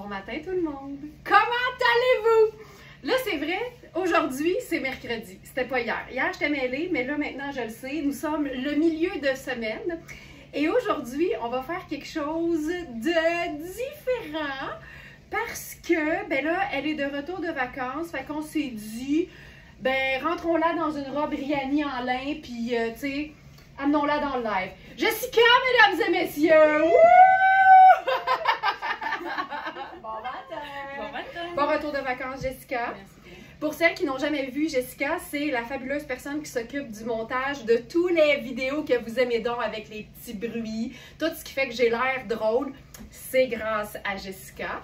Bon matin tout le monde! Comment allez-vous? Là, c'est vrai, aujourd'hui, c'est mercredi. C'était pas hier. Hier, j'étais mêlée, mais là, maintenant, je le sais. Nous sommes le milieu de semaine. Et aujourd'hui, on va faire quelque chose de différent parce que, ben là, elle est de retour de vacances. Fait qu'on s'est dit, ben, rentrons-la dans une robe Rihanna en lin, puis, tu sais, amenons-la dans le live. Jessica, mesdames et messieurs! Bon matin! Bon matin! Bon retour de vacances, Jessica. Merci bien. Pour celles qui n'ont jamais vu Jessica, c'est la fabuleuse personne qui s'occupe du montage de tous les vidéos que vous aimez donc avec les petits bruits, tout ce qui fait que j'ai l'air drôle, c'est grâce à Jessica.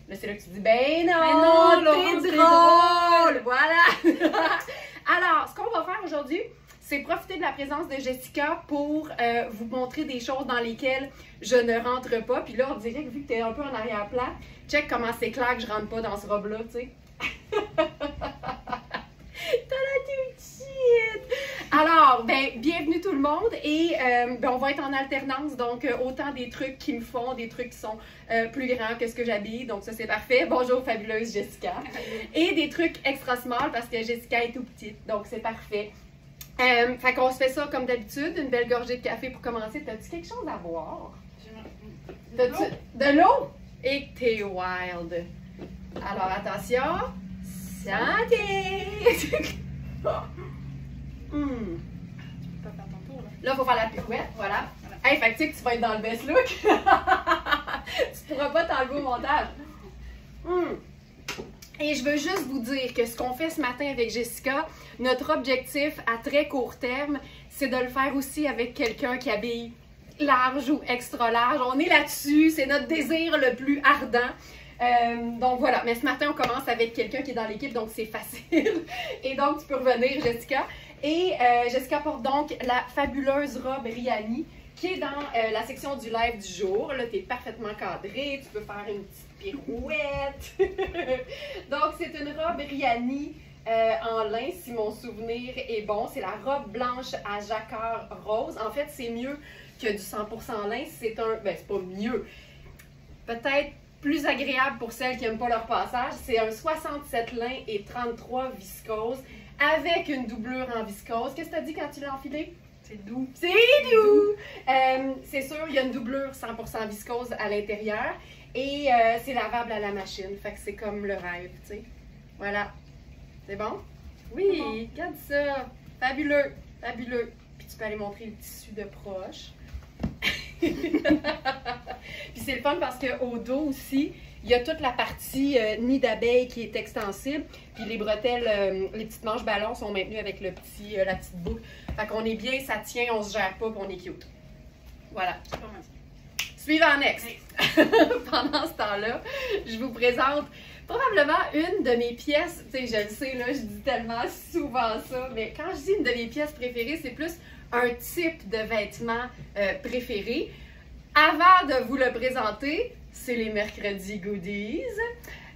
Là, c'est là que tu dis, ben non, t'es drôle! Voilà! Alors, ce qu'on va faire aujourd'hui, c'est profiter de la présence de Jessica pour vous montrer des choses dans lesquelles je ne rentre pas. Puis là, on dirait que vu que tu es un peu en arrière-plan, check comment c'est clair que je rentre pas dans ce robe-là, tu sais. T'as la toute petite! Alors, ben, bienvenue tout le monde et ben, on va être en alternance, donc autant des trucs qui me font, des trucs qui sont plus grands que ce que j'habille, donc ça c'est parfait. Bonjour fabuleuse Jessica. Et des trucs extra small parce que Jessica est tout petite, donc c'est parfait. Fait qu'on se fait ça comme d'habitude, une belle gorgée de café pour commencer. T'as-tu quelque chose à boire? T'as-tu de l'eau? Et t'es wild. Alors attention, santé! Tu peux pas faire ton tour là. Là, il faut faire la pirouette, voilà. Hey, fait que tu sais que tu vas être dans le best look. Tu pourras pas t'enlever au montage. Et je veux juste vous dire que ce qu'on fait ce matin avec Jessica, notre objectif à très court terme, c'est de le faire aussi avec quelqu'un qui habille large ou extra large. On est là-dessus, c'est notre désir le plus ardent. Donc voilà, mais ce matin on commence avec quelqu'un qui est dans l'équipe, donc c'est facile. Et donc tu peux revenir Jessica. Et Jessica porte donc la fabuleuse robe Rihanna qui est dans la section du live du jour. Là, tu es parfaitement cadré, tu peux faire une petite pirouette. Donc c'est une robe Rihanna en lin, si mon souvenir est bon. C'est la robe blanche à jacquard rose. En fait, c'est mieux que du 100% lin. C'est un... Ben, c'est pas mieux. Peut-être plus agréable pour celles qui n'aiment pas leur passage. C'est un 67 lin et 33 viscose avec une doublure en viscose. Qu'est-ce que tu as dit quand tu l'as enfilé? C'est doux. C'est doux! C'est sûr, il y a une doublure 100% viscose à l'intérieur et c'est lavable à la machine. Fait que c'est comme le rêve, tu sais. Voilà. C'est bon? Oui, regarde ça. Fabuleux, fabuleux. Puis tu peux aller montrer le tissu de proche. Puis c'est le fun parce qu'au dos aussi, il y a toute la partie nid d'abeille qui est extensible. Puis les bretelles, les petites manches ballons sont maintenues avec le petit, la petite boucle. Fait qu'on est bien, ça tient, on se gère pas, puis on est cute. Voilà. Suivant next. Pendant ce temps-là, je vous présente probablement une de mes pièces. Tu sais, je le sais, là, je dis tellement souvent ça, mais quand je dis une de mes pièces préférées, c'est plus un type de vêtement préféré. Avant de vous le présenter, c'est les mercredis goodies.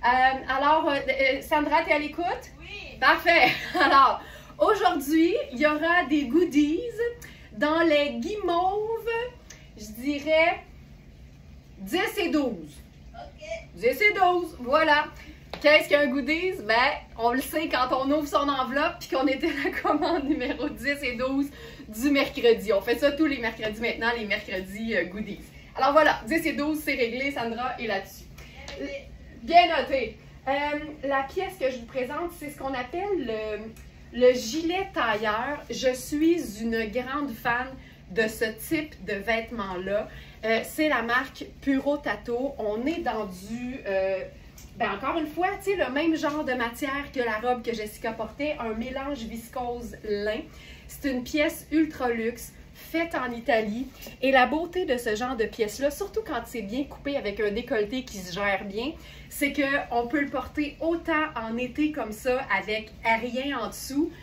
Alors, Sandra, t'es à l'écoute? Oui! Parfait! Alors, aujourd'hui, il y aura des goodies dans les guimauves, je dirais 10 et 12. OK! 10 et 12, voilà. Qu'est-ce qu'un goodies? Ben, on le sait quand on ouvre son enveloppe puis qu'on était à la commande numéro 10 et 12 du mercredi. On fait ça tous les mercredis maintenant, les mercredis goodies. Alors voilà, 10 et 12, c'est réglé, Sandra est là-dessus. Bien noté. La pièce que je vous présente, c'est ce qu'on appelle le gilet tailleur. Je suis une grande fan de ce type de vêtements-là. C'est la marque Puro Tato. On est dans du... ben encore une fois, tu sais, le même genre de matière que la robe que Jessica portait, un mélange viscose-lin. C'est une pièce ultra luxe, faite en Italie. Et la beauté de ce genre de pièce-là, surtout quand c'est bien coupé avec un décolleté qui se gère bien, c'est qu'on peut le porter autant en été comme ça, avec rien en dessous,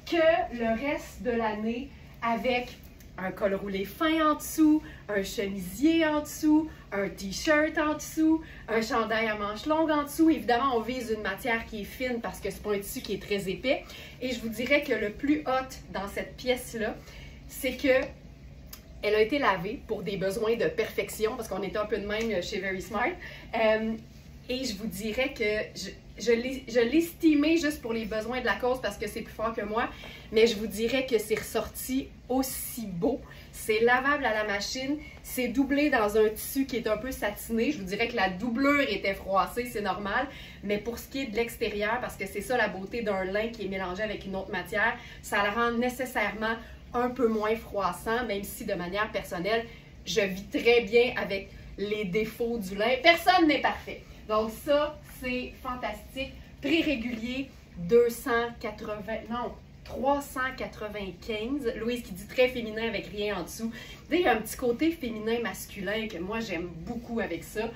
que le reste de l'année avec un col roulé fin en dessous, un chemisier en dessous, un t-shirt en dessous, un chandail à manches longues en dessous. Évidemment, on vise une matière qui est fine parce que c'est pas un tissu qui est très épais. Et je vous dirais que le plus hot dans cette pièce-là, c'est que elle a été lavée pour des besoins de perfection, parce qu'on était un peu de même chez Very Smart. Et je vous dirais que je l'ai estimé juste pour les besoins de la cause parce que c'est plus fort que moi, mais je vous dirais que c'est ressorti aussi beau. C'est lavable à la machine, c'est doublé dans un tissu qui est un peu satiné. Je vous dirais que la doublure était froissée, c'est normal, mais pour ce qui est de l'extérieur, parce que c'est ça la beauté d'un lin qui est mélangé avec une autre matière, ça le rend nécessairement un peu moins froissant, même si de manière personnelle, je vis très bien avec les défauts du lin. Personne n'est parfait. Donc ça, c'est fantastique. Prix régulier, 395. Louise qui dit très féminin avec rien en dessous. Il y a un petit côté féminin masculin que moi j'aime beaucoup avec ça.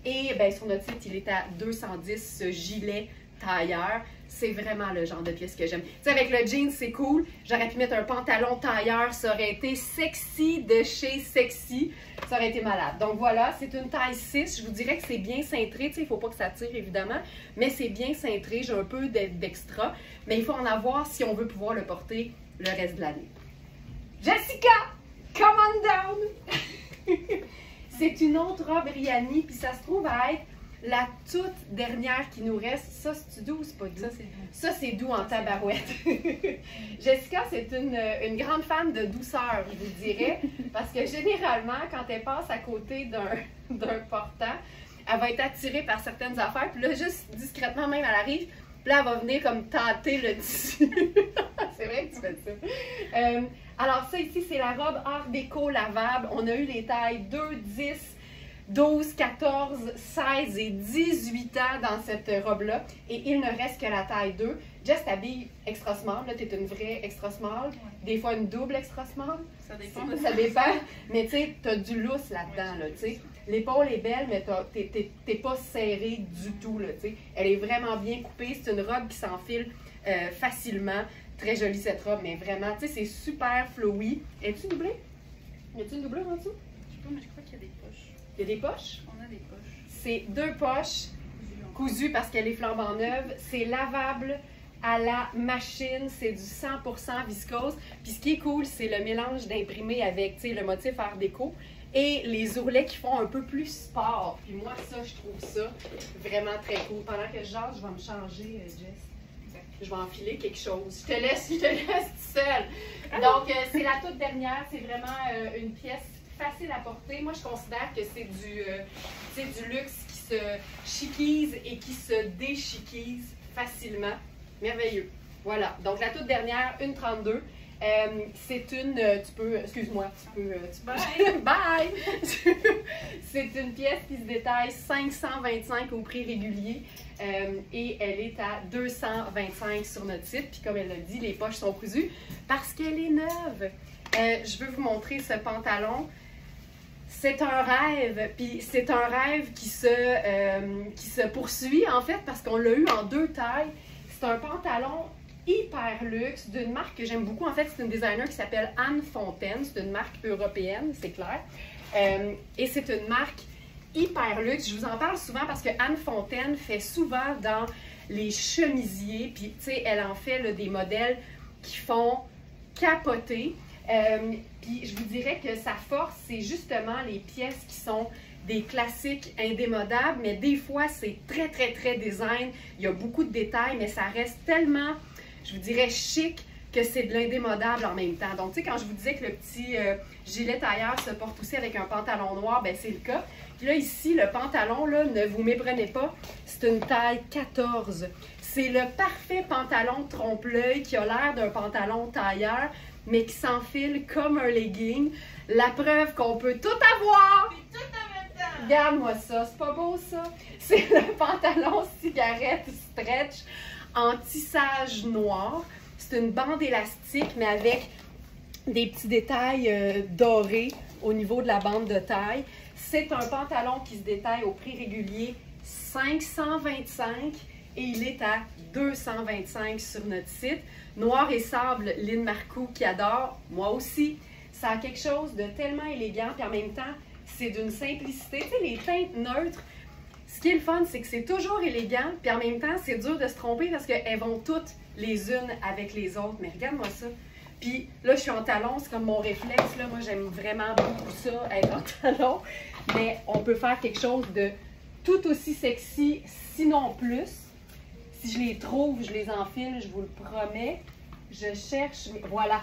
Et ben, sur notre site, il est à 210 ce gilet tailleur. C'est vraiment le genre de pièce que j'aime. Tu sais, avec le jean, c'est cool. J'aurais pu mettre un pantalon tailleur. Ça aurait été sexy de chez sexy. Ça aurait été malade. Donc voilà, c'est une taille 6. Je vous dirais que c'est bien cintré. Tu sais, il ne faut pas que ça tire, évidemment. Mais c'est bien cintré. J'ai un peu d'extra. Mais il faut en avoir si on veut pouvoir le porter le reste de l'année. Jessica, come on down! C'est une autre robe Rihanni. Puis ça se trouve à être la toute dernière qui nous reste. Ça, c'est doux ou c'est pas doux? Ça, c'est doux. Ça, c'est doux en tabarouette. Jessica, c'est une grande fan de douceur, je vous dirais, parce que généralement, quand elle passe à côté d'un portant, elle va être attirée par certaines affaires, puis là, juste discrètement, même, elle arrive, puis là, elle va venir comme tâter le tissu. C'est vrai que tu fais ça. Alors, ça ici, c'est la robe Art déco lavable. On a eu les tailles 2, 10, 12, 14, 16 et 18 ans dans cette robe-là. Et il ne reste que la taille 2. Jess t'habille extra small. Là, tu es une vraie extra small. Ouais. Des fois, une double extra small. Ça dépend. Ça dépend. Mais tu sais, tu as du lousse là-dedans. Là, tu sais. L'épaule est belle, mais t'es pas serré du tout. Là, tu sais. Elle est vraiment bien coupée. C'est une robe qui s'enfile facilement. Très jolie cette robe, mais vraiment, tu sais, c'est super flowy. Es-tu doublée? Y a-t-il une doublure en dessous? Je sais pas, mais je crois qu'il y a des poches. Il y a des poches? On a des poches. C'est 2 poches cousues parce qu'elle est flambant neuve. C'est lavable à la machine. C'est du 100% viscose. Puis ce qui est cool, c'est le mélange d'imprimé avec, tu sais, le motif Art déco et les ourlets qui font un peu plus sport. Puis moi, ça, je trouve ça vraiment très cool. Pendant que je jase, je vais me changer, Jess. Je vais enfiler quelque chose. Je te laisse seule. Donc, c'est la toute dernière. C'est vraiment une pièce facile à porter. Moi, je considère que c'est du luxe qui se chiquise et qui se déchiquise facilement. Merveilleux. Voilà. Donc, la toute dernière, une 32. C'est une... tu peux... Excuse-moi. Bye! Bye! C'est une pièce qui se détaille 525 au prix régulier. Et elle est à 225 sur notre site. Puis comme elle l'a dit, les poches sont cousues parce qu'elle est neuve. Je veux vous montrer ce pantalon. C'est un rêve, puis c'est un rêve qui se poursuit en fait parce qu'on l'a eu en 2 tailles. C'est un pantalon hyper luxe d'une marque que j'aime beaucoup. En fait, c'est une designer qui s'appelle Anne Fontaine. C'est une marque européenne, c'est clair. Et c'est une marque hyper luxe. Je vous en parle souvent parce que Anne Fontaine fait souvent dans les chemisiers. Puis, tu sais, elle en fait là, des modèles qui font capoter. Puis, je vous dirais que sa force, c'est justement les pièces qui sont des classiques indémodables, mais des fois, c'est très, très, très design. Il y a beaucoup de détails, mais ça reste tellement, je vous dirais, chic que c'est de l'indémodable en même temps. Donc, tu sais, quand je vous disais que le petit gilet tailleur se porte aussi avec un pantalon noir, ben c'est le cas. Puis là, ici, le pantalon, là, ne vous méprenez pas, c'est une taille 14. C'est le parfait pantalon trompe-l'œil qui a l'air d'un pantalon tailleur, mais qui s'enfile comme un legging. La preuve qu'on peut tout avoir! Puis tout en même temps. Regarde-moi ça, c'est pas beau ça? C'est le pantalon cigarette stretch en tissage noir. C'est une bande élastique, mais avec des petits détails dorés au niveau de la bande de taille. C'est un pantalon qui se détaille au prix régulier 525 et il est à 225 sur notre site. Noir et sable, Lynn Marcoux qui adore, moi aussi. Ça a quelque chose de tellement élégant, puis en même temps, c'est d'une simplicité. Tu sais, les teintes neutres, ce qui est le fun, c'est que c'est toujours élégant, puis en même temps, c'est dur de se tromper parce qu'elles vont toutes les unes avec les autres. Mais regarde-moi ça. Puis là, je suis en talon, c'est comme mon réflexe. Là. Moi, j'aime vraiment beaucoup ça, être en talon. Mais on peut faire quelque chose de tout aussi sexy, sinon plus. Si je les trouve, je les enfile, je vous le promets. Je cherche, voilà,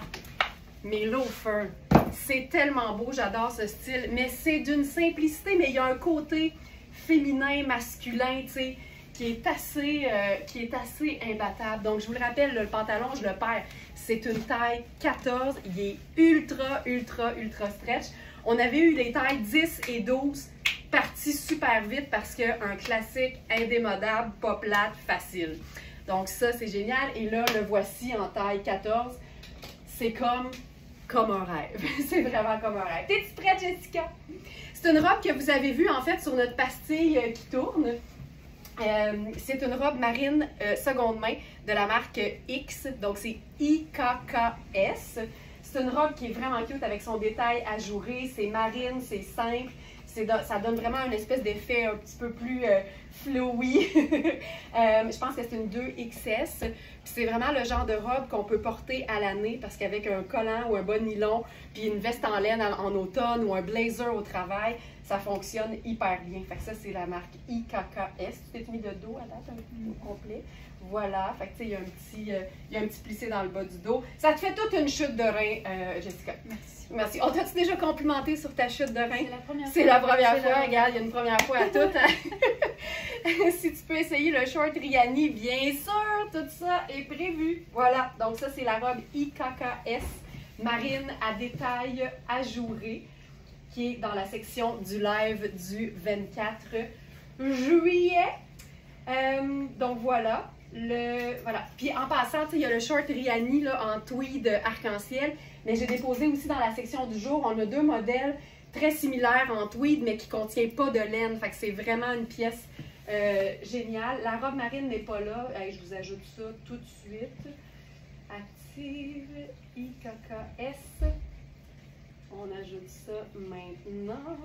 mes loafers. C'est tellement beau, j'adore ce style, mais c'est d'une simplicité, mais il y a un côté féminin, masculin, tu sais, qui est assez imbattable. Donc, je vous le rappelle, le pantalon, je le perds. C'est une taille 14. Il est ultra, ultra, ultra stretch. On avait eu les tailles 10 et 12 parties super vite parce qu'un classique indémodable, pas plate, facile. Donc, ça, c'est génial. Et là, le voici en taille 14. C'est comme un rêve. C'est vraiment comme un rêve. T'es-tu prête, Jessica? C'est une robe que vous avez vue, en fait, sur notre pastille qui tourne. C'est une robe marine seconde main de la marque X, donc c'est IKKS. C'est une robe qui est vraiment cute avec son détail ajouré, c'est marine, c'est simple, ça donne vraiment une espèce d'effet un petit peu plus flowy. Je pense que c'est une 2XS. C'est vraiment le genre de robe qu'on peut porter à l'année parce qu'avec un collant ou un bas de nylon, puis une veste en laine en automne ou un blazer au travail, ça fonctionne hyper bien. Fait que ça, c'est la marque IKKS. Tu t'es mis de dos à date au complet. Voilà. Fait que tu sais, il y a un petit plissé dans le bas du dos. Ça te fait toute une chute de rein, Jessica. Merci. Merci. On t'a-tu déjà complimenté sur ta chute de rein? C'est la première fois. C'est la première fois. Regarde, il y a une première fois à tout. Si tu peux essayer le short Rihanni, bien sûr, tout ça est prévu. Voilà. Donc ça, c'est la robe IKKS marine à détail ajouré, qui est dans la section du live du 24 juillet. Donc voilà. Voilà. Puis en passant, il y a le short Rihanni là, en tweed arc-en-ciel, mais j'ai déposé aussi dans la section du jour. On a deux modèles très similaires en tweed, mais qui ne contiennent pas de laine. Fait que c'est vraiment une pièce géniale. La robe marine n'est pas là. Je vous ajoute ça tout de suite. Active IKKS. On ajoute ça maintenant.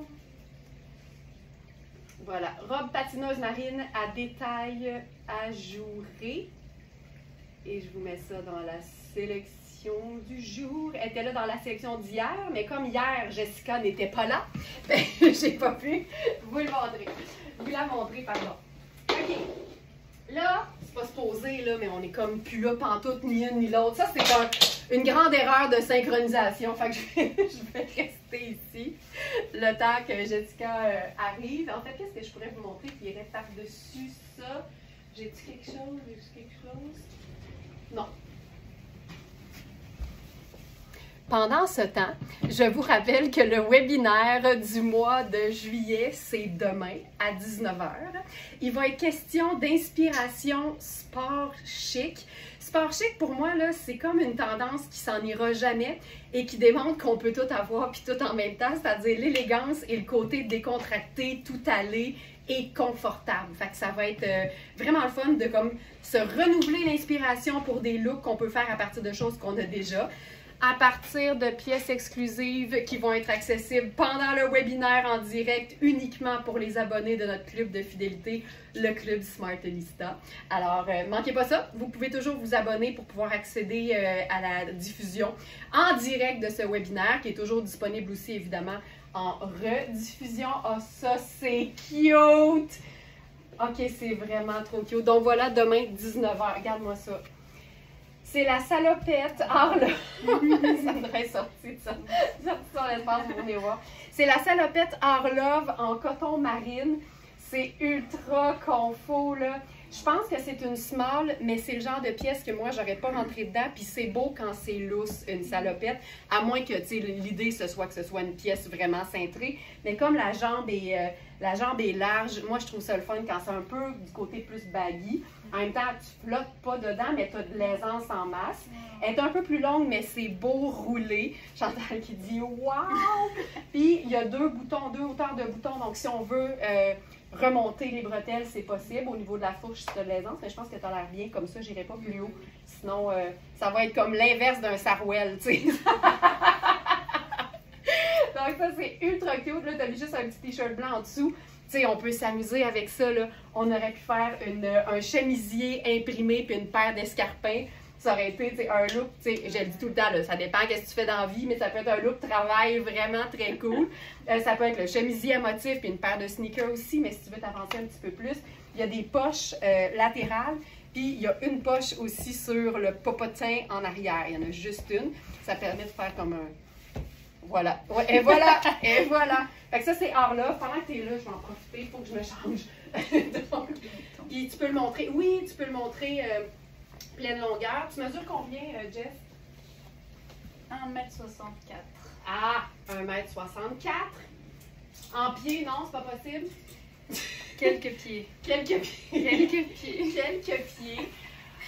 Voilà, robe patineuse marine à détail ajouré. Et je vous mets ça dans la sélection du jour. Elle était là dans la sélection d'hier, mais comme hier, Jessica n'était pas là, ben, j'ai pas pu vous le montrer. Vous la montrer, pardon. OK. Là, c'est pas supposé, là, mais on est comme plus là pantoute, ni une ni l'autre. Ça, c'est une grande erreur de synchronisation. Fait que je vais rester ici le temps que Jessica arrive. En fait, qu'est-ce que je pourrais vous montrer qui irait par-dessus ça? J'ai-tu quelque chose? Non. Pendant ce temps, je vous rappelle que le webinaire du mois de juillet, c'est demain à 19h. Il va être question d'inspiration sport chic. Sport chic, pour moi, là, c'est comme une tendance qui s'en ira jamais et qui démontre qu'on peut tout avoir puis tout en même temps, c'est-à-dire l'élégance et le côté décontracté, tout allé et confortable. Fait que ça va être vraiment le fun de comme se renouveler l'inspiration pour des looks qu'on peut faire à partir de choses qu'on a déjà, à partir de pièces exclusives qui vont être accessibles pendant le webinaire en direct uniquement pour les abonnés de notre club de fidélité, le club Smartista. Alors, manquez pas ça. Vous pouvez toujours vous abonner pour pouvoir accéder à la diffusion en direct de ce webinaire qui est toujours disponible aussi évidemment en rediffusion. Oh, ça c'est cute! Ok, c'est vraiment trop cute. Donc voilà, demain 19h. Regarde-moi ça. C'est la salopette Arlove. Ça devrait sortir de ça. Sorti sur l'espace, vous venez voir. C'est la salopette Arlove en coton marine. C'est ultra confort, là. Je pense que c'est une small, mais c'est le genre de pièce que moi, j'aurais pas rentré dedans. Puis c'est beau quand c'est lousse, une salopette. À moins que, tu sais, l'idée, ce soit une pièce vraiment cintrée. Mais comme la jambe est large, moi, je trouve ça le fun quand c'est un peu du côté plus baggy. En même temps, tu flottes pas dedans, mais tu as de l'aisance en masse. Elle est un peu plus longue, mais c'est beau rouler. Chantal qui dit « Wow! » Puis, il y a deux hauteurs de boutons. Donc, si on veut remonter les bretelles, c'est possible. Au niveau de la fourche, tu as de l'aisance. Mais je pense que tu as l'air bien. Comme ça, j'irai pas plus haut. Sinon, ça va être comme l'inverse d'un sarouel, tu sais. Donc, ça, c'est ultra cute. Là, tu as mis juste un petit t-shirt blanc en dessous. Tu sais, on peut s'amuser avec ça, là. On aurait pu faire un chemisier imprimé puis une paire d'escarpins. Ça aurait été, tu sais, un look, tu sais, je le dis tout le temps, là, ça dépend qu'est-ce que tu fais dans la vie, mais ça peut être un look travail vraiment très cool. Ça peut être le chemisier à motif puis une paire de sneakers aussi, mais si tu veux t'avancer un petit peu plus, il y a des poches latérales, puis il y a une poche aussi sur le popotin en arrière. Il y en a juste une. Ça permet de faire comme un... Voilà. Ouais, et voilà! Et voilà! Fait que ça, c'est hors là. Pendant que tu es là, je vais en profiter. Il faut que je me change. Donc, puis tu peux le montrer. Oui, tu peux le montrer pleine longueur. Tu mesures combien, Jess? 1m64. Ah! 1m64. En pied, non, c'est pas possible. Quelques pieds. Quelques pieds. Quelques pieds. Quelques pieds.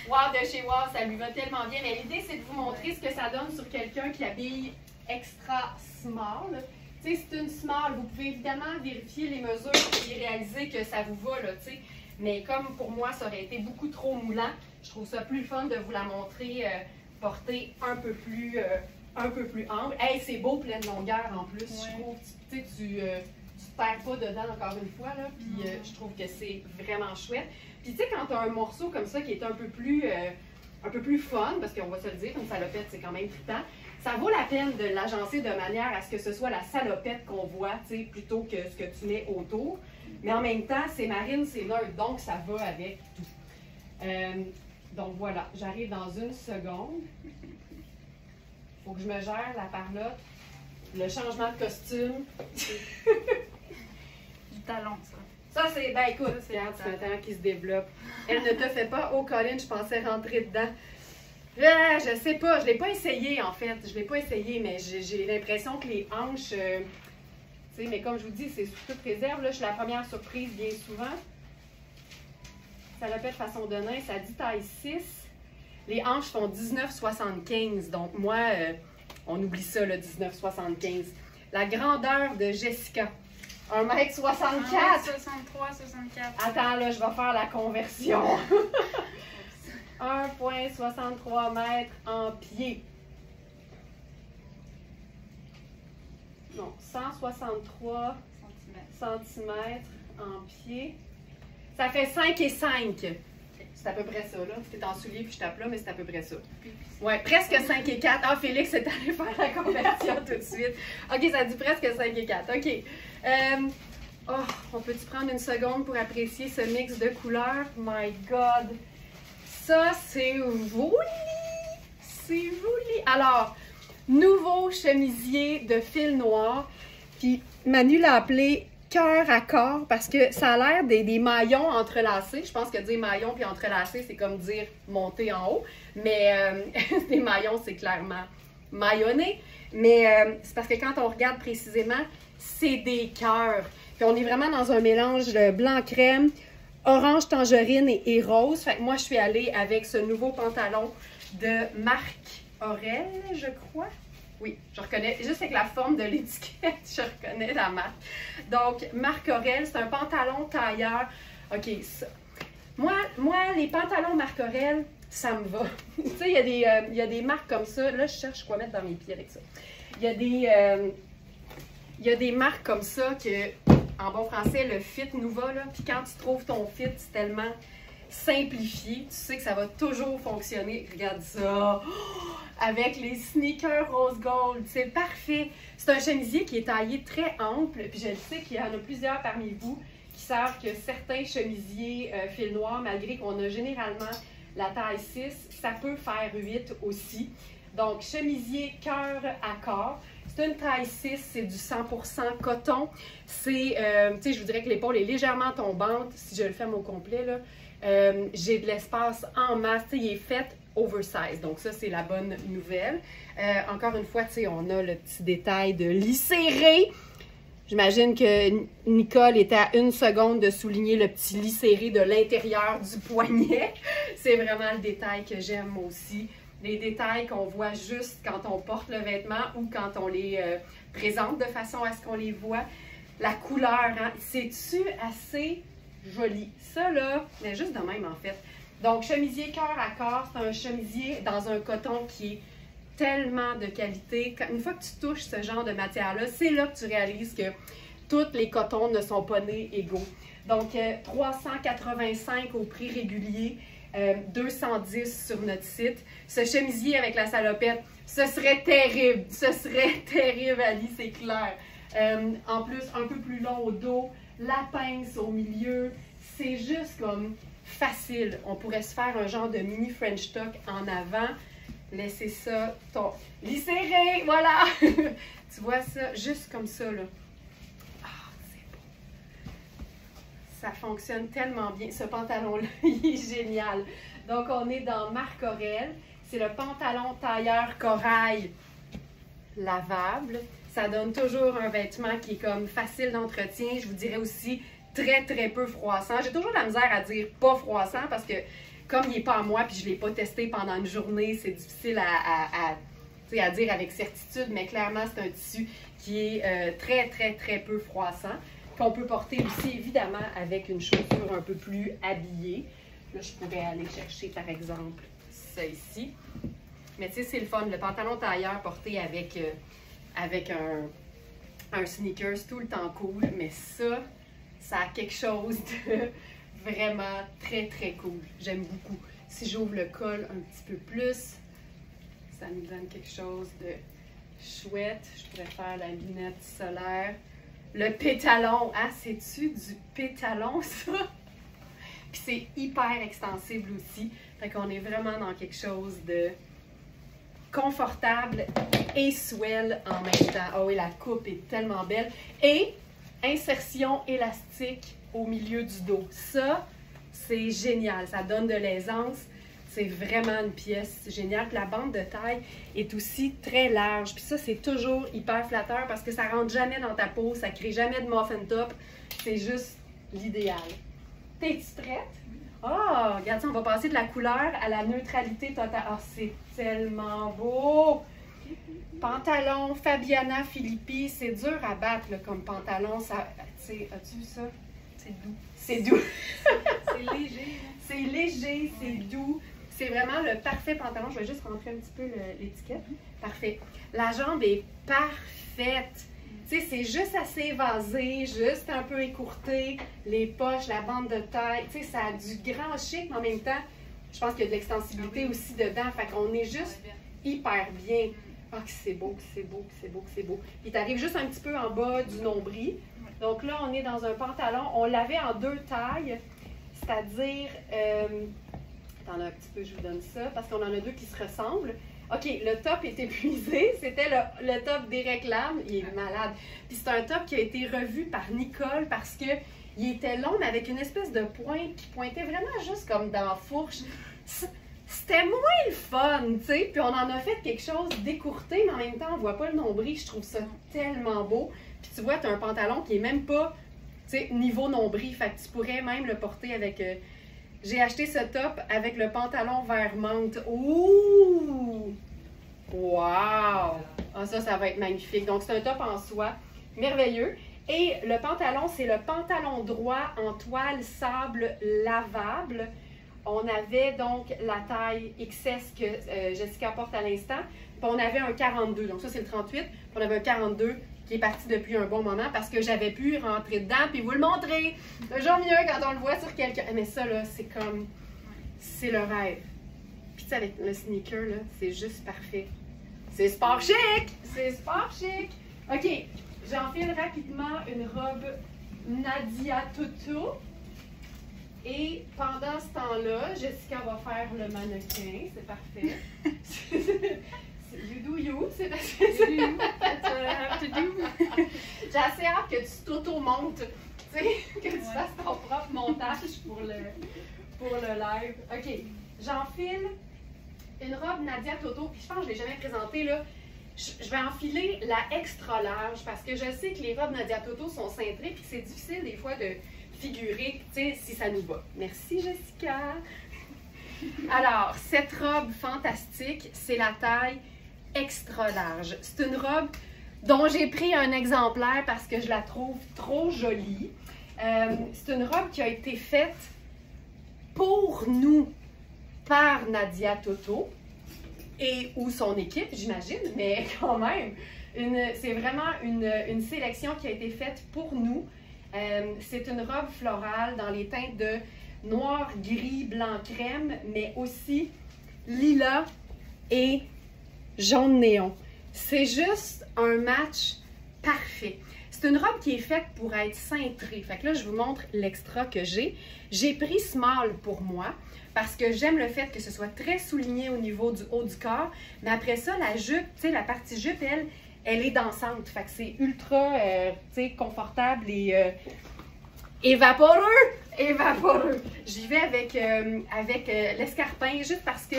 Wow, de chez Wow, ça lui va tellement bien. Mais l'idée, c'est de vous montrer ce que ça donne sur quelqu'un qui habille extra small. Tu sais, c'est une small. Vous pouvez évidemment vérifier les mesures et réaliser que ça vous va, là, tu sais. Mais comme pour moi, ça aurait été beaucoup trop moulant, je trouve ça plus fun de vous la montrer portée un peu plus ample. Hey, c'est beau, pleine longueur en plus. Ouais. Je trouve, tu sais, tu te perds pas dedans encore une fois, là. Puis je trouve que c'est vraiment chouette. Puis tu sais, quand tu as un morceau comme ça qui est un peu plus fun, parce qu'on va se le dire, une salopette, c'est quand même trippant, ça vaut la peine de l'agencer de manière à ce que ce soit la salopette qu'on voit, tu sais, plutôt que ce que tu mets autour. Mais en même temps, c'est marine, c'est neutre, donc ça va avec tout. Donc voilà, j'arrive dans une seconde. Il faut que je me gère la parlotte. Le changement de costume. Du talent, ça. Ça, c'est, ben écoute, Ça, c'est regarde, du c'est un talent. talent qui se développe. Elle ne te fait pas, oh Colin, je pensais rentrer dedans. Je sais pas, je l'ai pas essayé en fait. Je l'ai pas essayé, mais j'ai l'impression que les hanches, tu sais, mais comme je vous dis, c'est sous toute réserve. Là, je suis la première surprise bien souvent. Salopette façon de nain, ça dit taille 6. Les hanches font 19,75. Donc moi, on oublie ça, le 19,75. La grandeur de Jessica. 1m64. 63, 64. Attends, là, je vais faire la conversion. 1,63 m en pied. Non, 163 cm en pied. Ça fait 5 et 5. C'est à peu près ça, là. Tu es en soulier puis je tape là, mais c'est à peu près ça. Ouais, presque 5 et 4. Ah, Félix est allé faire la conversion tout de suite. OK, ça dit presque 5 et 4. OK. Oh, on peut-tu prendre une seconde pour apprécier ce mix de couleurs? My God! Ça, c'est joli! C'est joli! Alors, nouveau chemisier de fil noir. Puis Manu l'a appelé cœur à corps parce que ça a l'air des maillons entrelacés. Je pense que dire maillon puis entrelacé, c'est comme dire monter en haut. Mais des maillons, c'est clairement maillonné. Mais c'est parce que quand on regarde précisément, c'est des cœurs. Puis on est vraiment dans un mélange de blanc-crème, orange tangerine et rose. Fait que moi, je suis allée avec ce nouveau pantalon de Marc Aurel, je crois. Oui, je reconnais, juste avec la forme de l'étiquette, je reconnais la marque. Donc, Marc Aurel, c'est un pantalon tailleur. OK, ça. Moi, les pantalons Marc Aurel, ça me va. Tu sais, il y a des marques comme ça. Là, je cherche quoi mettre dans mes pieds avec ça. Il y a des marques comme ça que, en bon français, le fit nous va, là. Puis quand tu trouves ton fit, c'est tellement simplifié. Tu sais que ça va toujours fonctionner. Regarde ça! Oh! Avec les sneakers rose gold. C'est parfait. C'est un chemisier qui est taillé très ample. Puis je le sais qu'il y en a plusieurs parmi vous qui savent que certains chemisiers fil noir, malgré qu'on a généralement la taille 6, ça peut faire 8 aussi. Donc, chemisier cœur à corps. C'est une taille 6, c'est du 100% coton. C'est, tu sais, je vous dirais que l'épaule est légèrement tombante. Si je le ferme au complet, là, j'ai de l'espace en masse. Tu sais, il est fait oversize. Donc, ça, c'est la bonne nouvelle. Encore une fois, tu sais, on a le petit détail de lis serré. J'imagine que Nicole était à 1 seconde de souligner le petit lis serré de l'intérieur du poignet. C'est vraiment le détail que j'aime aussi. Les détails qu'on voit juste quand on porte le vêtement ou quand on les présente de façon à ce qu'on les voit. La couleur, hein? C'est-tu assez joli? Ça, là, mais juste de même, en fait. Donc, chemisier cœur à corps, c'est un chemisier dans un coton qui est tellement de qualité. Une fois que tu touches ce genre de matière-là, c'est là que tu réalises que tous les cotons ne sont pas nés égaux. Donc, 385 au prix régulier. 210 sur notre site. Ce chemisier avec la salopette, ce serait terrible. Ce serait terrible, Ali, c'est clair. En plus, un peu plus long au dos, la pince au milieu. C'est juste comme facile. On pourrait se faire un genre de mini French tuck en avant. Laissez ça, lisseré, voilà! Tu vois ça, juste comme ça, là. Ah, c'est beau. Ça fonctionne tellement bien. Ce pantalon-là, il est génial. Donc, on est dans Marc Aurèle. C'est le pantalon tailleur corail lavable. Ça donne toujours un vêtement qui est comme facile d'entretien. Je vous dirais aussi très, très peu froissant. J'ai toujours la misère à dire pas froissant parce que comme il n'est pas à moi puis je ne l'ai pas testé pendant une journée, c'est difficile à dire avec certitude, mais clairement, c'est un tissu qui est très, très, très peu froissant, qu'on peut porter aussi, évidemment, avec une chaussure un peu plus habillée. Là, je pourrais aller chercher, par exemple, ça ici. Mais tu sais, c'est le fun, le pantalon tailleur porté avec un sneakers tout le temps cool, mais ça a quelque chose de vraiment très, très cool. J'aime beaucoup. Si j'ouvre le col un petit peu plus, ça nous donne quelque chose de chouette. Je pourrais faire la lunette solaire. Le pétalon, ah, c'est-tu du pétalon, ça? Puis c'est hyper extensible aussi. Fait qu'on est vraiment dans quelque chose de confortable et swell en même temps. Oh oui, la coupe est tellement belle. Et insertion élastique au milieu du dos. Ça, c'est génial. Ça donne de l'aisance. C'est vraiment une pièce géniale. Puis la bande de taille est aussi très large. Puis ça, c'est toujours hyper flatteur parce que ça rentre jamais dans ta peau. Ça crée jamais de muffin top. C'est juste l'idéal. T'es-tu prête? Ah, regarde ça, on va passer de la couleur à la neutralité totale. Ah, c'est tellement beau! Pantalon Fabiana Filippi, c'est dur à battre là, comme pantalon. Ça, tu sais, as-tu vu ça? C'est doux. C'est doux. C'est léger. C'est léger, c'est doux. C'est vraiment le parfait pantalon. Je vais juste rentrer un petit peu l'étiquette. Parfait. La jambe est parfaite. Tu sais, c'est juste assez évasé, juste un peu écourté. Les poches, la bande de taille. Tu sais, ça a du grand chic, mais en même temps, je pense qu'il y a de l'extensibilité aussi dedans. Fait qu'on est juste hyper bien. Ah, que c'est beau, que c'est beau, que c'est beau, que c'est beau. Il t'arrive juste un petit peu en bas du nombril. Donc là, on est dans un pantalon. On l'avait en 2 tailles, c'est-à-dire... attendez un petit peu, je vous donne ça, parce qu'on en a 2 qui se ressemblent. OK, le top est épuisé. C'était le top des réclames. Il est malade. Puis c'est un top qui a été revu par Nicole parce que il était long, mais avec une espèce de pointe qui pointait vraiment juste comme dans la fourche. C'était moins le fun, tu sais. Puis on en a fait quelque chose d'écourté, mais en même temps, on voit pas le nombril. Je trouve ça tellement beau. Puis tu vois, tu as un pantalon qui est même pas, tu sais, niveau nombril. Fait que tu pourrais même le porter avec... J'ai acheté ce top avec le pantalon vert menthe. Ouh! Wow! Ah, ça va être magnifique. Donc, c'est un top en soie. Merveilleux. Et le pantalon, c'est le pantalon droit en toile sable lavable. On avait donc la taille XS que Jessica porte à l'instant. Puis on avait un 42. Donc, ça, c'est le 38. Puis on avait un 42 qui est parti depuis un bon moment parce que j'avais pu rentrer dedans puis vous le montrer. Toujours mieux quand on le voit sur quelqu'un. Mais ça, là, c'est comme... C'est le rêve. Puis tu sais, avec le sneaker, là, c'est juste parfait. C'est sport chic! C'est sport chic! OK, j'enfile rapidement une robe Nadia Toto. Et pendant ce temps-là, Jessica va faire le mannequin. C'est parfait. You do you, c'est parce que j'ai assez hâte que tu t'auto-montes, tu sais, que tu fasses ton propre montage pour le live. OK, j'enfile une robe Nadia Toto, puis je pense que je ne l'ai jamais présentée, là. Je vais enfiler la extra large parce que je sais que les robes Nadia Toto sont cintrées puis que c'est difficile des fois de figurer, tu sais, si ça nous va. Merci Jessica! Alors, cette robe fantastique, c'est la taille extra large. C'est une robe dont j'ai pris un exemplaire parce que je la trouve trop jolie. C'est une robe qui a été faite pour nous par Nadia Toto et ou son équipe, j'imagine, mais quand même, c'est vraiment une sélection qui a été faite pour nous. C'est une robe florale dans les teintes de noir, gris, blanc, crème, mais aussi lilas et jaune néon. C'est juste un match parfait. C'est une robe qui est faite pour être cintrée. Fait que là, je vous montre l'extra que j'ai. J'ai pris small pour moi parce que j'aime le fait que ce soit très souligné au niveau du haut du corps. Mais après ça, la jupe, tu sais, la partie jupe, elle est dansante. Fait que c'est ultra, tu sais, confortable et évaporeux. Évaporeux. J'y vais avec l'escarpin juste parce que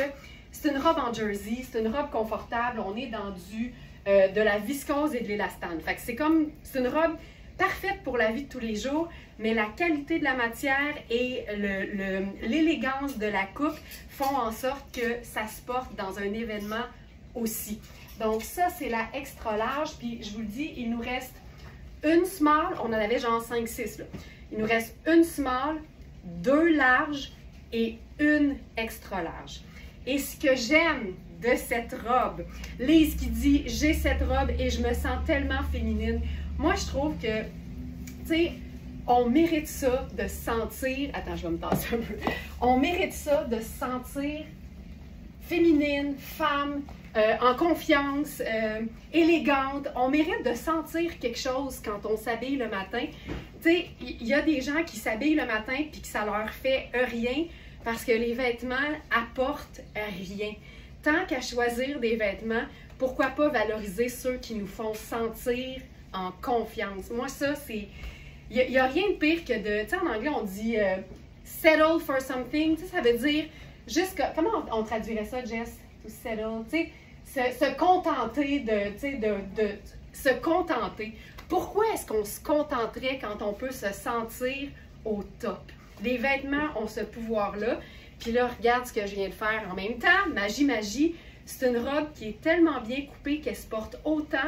c'est une robe en jersey, c'est une robe confortable. On est dans de la viscose et de l'élastane. Fait que c'est une robe parfaite pour la vie de tous les jours, mais la qualité de la matière et l'élégance de la coupe font en sorte que ça se porte dans un événement aussi. Donc ça, c'est la extra large, puis je vous le dis, il nous reste une small, on en avait genre 5-6 là. Il nous reste une small, 2 larges et une extra large. Et ce que j'aime de cette robe, Lise qui dit « j'ai cette robe et je me sens tellement féminine », moi je trouve que, tu sais, on mérite ça de se sentir, attends je vais me tasser un peu, on mérite ça de se sentir féminine, femme, en confiance, élégante. On mérite de sentir quelque chose quand on s'habille le matin. Tu sais, il y a des gens qui s'habillent le matin puis que ça leur fait rien parce que les vêtements apportent rien. Tant qu'à choisir des vêtements, pourquoi pas valoriser ceux qui nous font sentir en confiance? Moi, ça, c'est... Il n'y a rien de pire que de... Tu sais, en anglais, on dit settle for something. Tu sais, ça veut dire juste que... Comment on traduirait ça, Jess? To settle. Tu sais, se contenter de... Tu sais, de se contenter. Pourquoi est-ce qu'on se contenterait quand on peut se sentir au top? Les vêtements ont ce pouvoir-là. Puis là, regarde ce que je viens de faire en même temps. Magie, c'est une robe qui est tellement bien coupée qu'elle se porte autant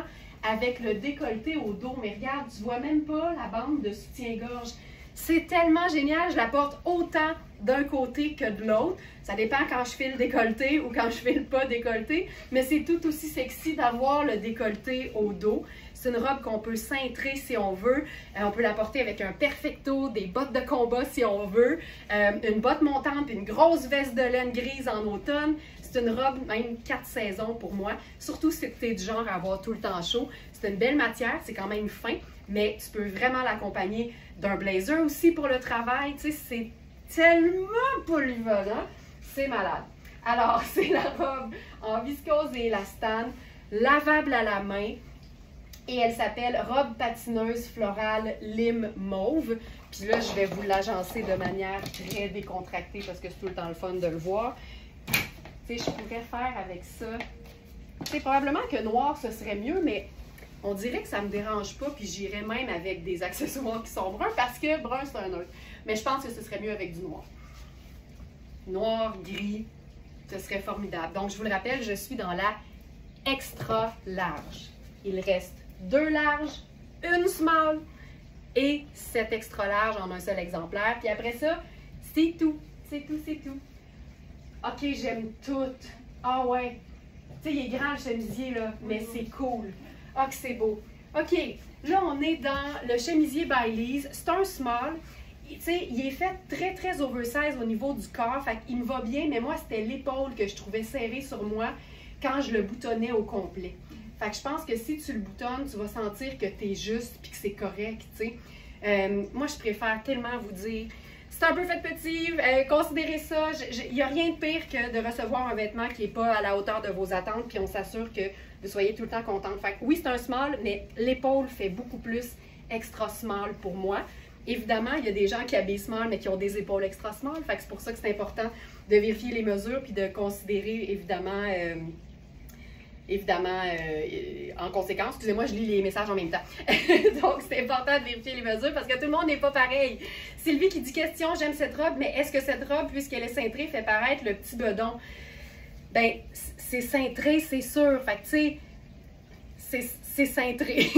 avec le décolleté au dos. Mais regarde, tu vois même pas la bande de soutien-gorge. C'est tellement génial. Je la porte autant d'un côté que de l'autre. Ça dépend quand je file décolleté ou quand je file pas décolleté. Mais c'est tout aussi sexy d'avoir le décolleté au dos. C'est une robe qu'on peut cintrer si on veut. On peut la porter avec un perfecto, des bottes de combat si on veut, une botte montante puis une grosse veste de laine grise en automne. C'est une robe même 4 saisons pour moi, surtout si tu es du genre à avoir tout le temps chaud. C'est une belle matière, c'est quand même fin, mais tu peux vraiment l'accompagner d'un blazer aussi pour le travail. Tu sais, c'est tellement polyvalent, c'est malade. Alors, c'est la robe en viscose et élastane, lavable à la main. Et elle s'appelle robe patineuse florale lime mauve. Puis là, je vais vous l'agencer de manière très décontractée parce que c'est tout le temps le fun de le voir. Tu sais, je pourrais faire avec ça. Tu sais, probablement que noir, ce serait mieux, mais on dirait que ça me dérange pas. Puis j'irais même avec des accessoires qui sont bruns parce que brun, c'est un neutre. Mais je pense que ce serait mieux avec du noir. Noir, gris, ce serait formidable. Donc, je vous le rappelle, je suis dans la extra large. Il reste 2 larges, une small et 7 extra larges en un seul exemplaire. Puis après ça, c'est tout. C'est tout, c'est tout. OK, j'aime tout. Ah ouais. Tu sais, il est grand le chemisier, là, mais c'est cool. Ah, que c'est beau. OK, là, on est dans le chemisier by Lise. C'est un small. Tu sais, il est fait très, très oversize au niveau du corps. Fait qu'il me va bien, mais moi, c'était l'épaule que je trouvais serrée sur moi quand je le boutonnais au complet. Fait que je pense que si tu le boutonnes, tu vas sentir que tu es juste puis que c'est correct, tu sais. Moi, je préfère tellement vous dire, c'est un peu fait petit, considérez ça. Il n'y a rien de pire que de recevoir un vêtement qui n'est pas à la hauteur de vos attentes, puis on s'assure que vous soyez tout le temps contente. Fait que oui, c'est un small, mais l'épaule fait beaucoup plus extra small pour moi. Évidemment, il y a des gens qui habillent small, mais qui ont des épaules extra small. Fait que c'est pour ça que c'est important de vérifier les mesures puis de considérer, évidemment, en conséquence. Excusez-moi, je lis les messages en même temps. Donc, c'est important de vérifier les mesures parce que tout le monde n'est pas pareil. Sylvie qui dit « Question, j'aime cette robe, mais est-ce que cette robe, puisqu'elle est cintrée, fait paraître le petit bedon? » Ben, c'est cintré, c'est sûr. Fait que, tu sais, c'est cintré.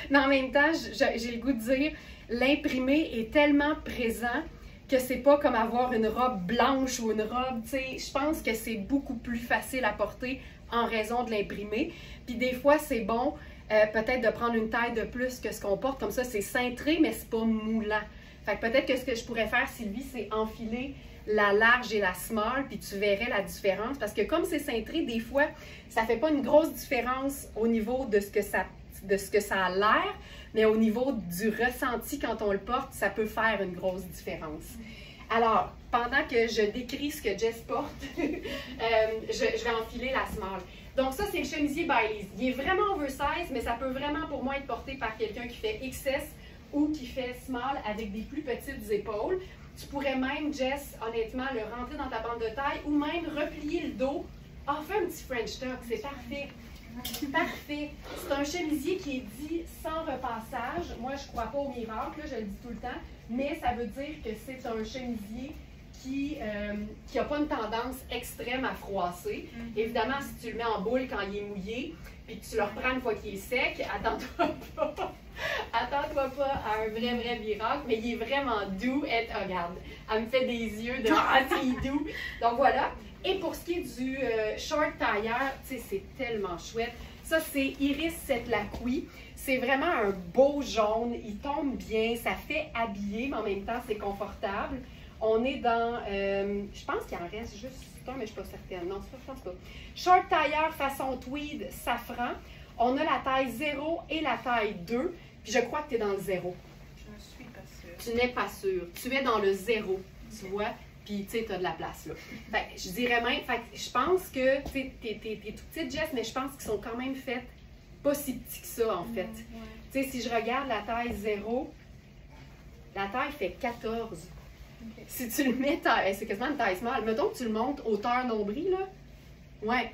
Mais en même temps, j'ai le goût de dire, l'imprimé est tellement présent que c'est pas comme avoir une robe blanche ou une robe, tu sais, je pense que c'est beaucoup plus facile à porter en raison de l'imprimé. Puis des fois, c'est bon peut-être de prendre une taille de plus que ce qu'on porte. Comme ça, c'est cintré, mais c'est pas moulant. Fait que peut-être que ce que je pourrais faire, Sylvie, c'est enfiler la large et la small, puis tu verrais la différence. Parce que comme c'est cintré, des fois, ça fait pas une grosse différence au niveau de ce que ça a l'air, mais au niveau du ressenti quand on le porte, ça peut faire une grosse différence. Alors, pendant que je décris ce que Jess porte, je vais enfiler la small. Donc ça, c'est le chemisier Baileys. Il est vraiment oversize, mais ça peut vraiment pour moi être porté par quelqu'un qui fait XS ou qui fait small avec des plus petites épaules. Tu pourrais même, Jess, honnêtement, le rentrer dans ta bande de taille ou même replier le dos. Ah, fais un petit French tuck, c'est parfait. Parfait. C'est un chemisier qui est dit sans repassage. Moi, je ne crois pas au miracle, là, je le dis tout le temps, mais ça veut dire que c'est un chemisier qui n'a pas une tendance extrême à froisser. Évidemment, si tu le mets en boule quand il est mouillé, puis que tu le reprends une fois qu'il est sec, attends-toi pas à un vrai miracle, mais il est vraiment doux. Regarde, elle me fait des yeux de « Ah, c'est doux! » Donc voilà. Et pour ce qui est du short tailleur, tu sais, c'est tellement chouette. Ça, c'est Iris Setlaqui. C'est vraiment un beau jaune. Il tombe bien. Ça fait habiller, mais en même temps, c'est confortable. On est dans, je pense qu'il en reste juste un, mais je ne suis pas certaine. Non, je pense pas. Short tailleur façon tweed safran. On a la taille 0 et la taille 2. Puis je crois que tu es dans le 0. Je ne suis pas sûre. Tu n'es pas sûre. Tu es dans le 0, tu vois. Puis, tu sais, tu as de la place, là. Fait je dirais même, je pense que, tu sais, t'es toute petite, Jess, mais je pense qu'ils sont quand même faites pas si petits que ça, en fait. Tu sais, si je regarde la taille 0, la taille fait 14. Okay. Si tu le mets, c'est quasiment une taille small. Mettons que tu le montes hauteur nombril, là. Ouais.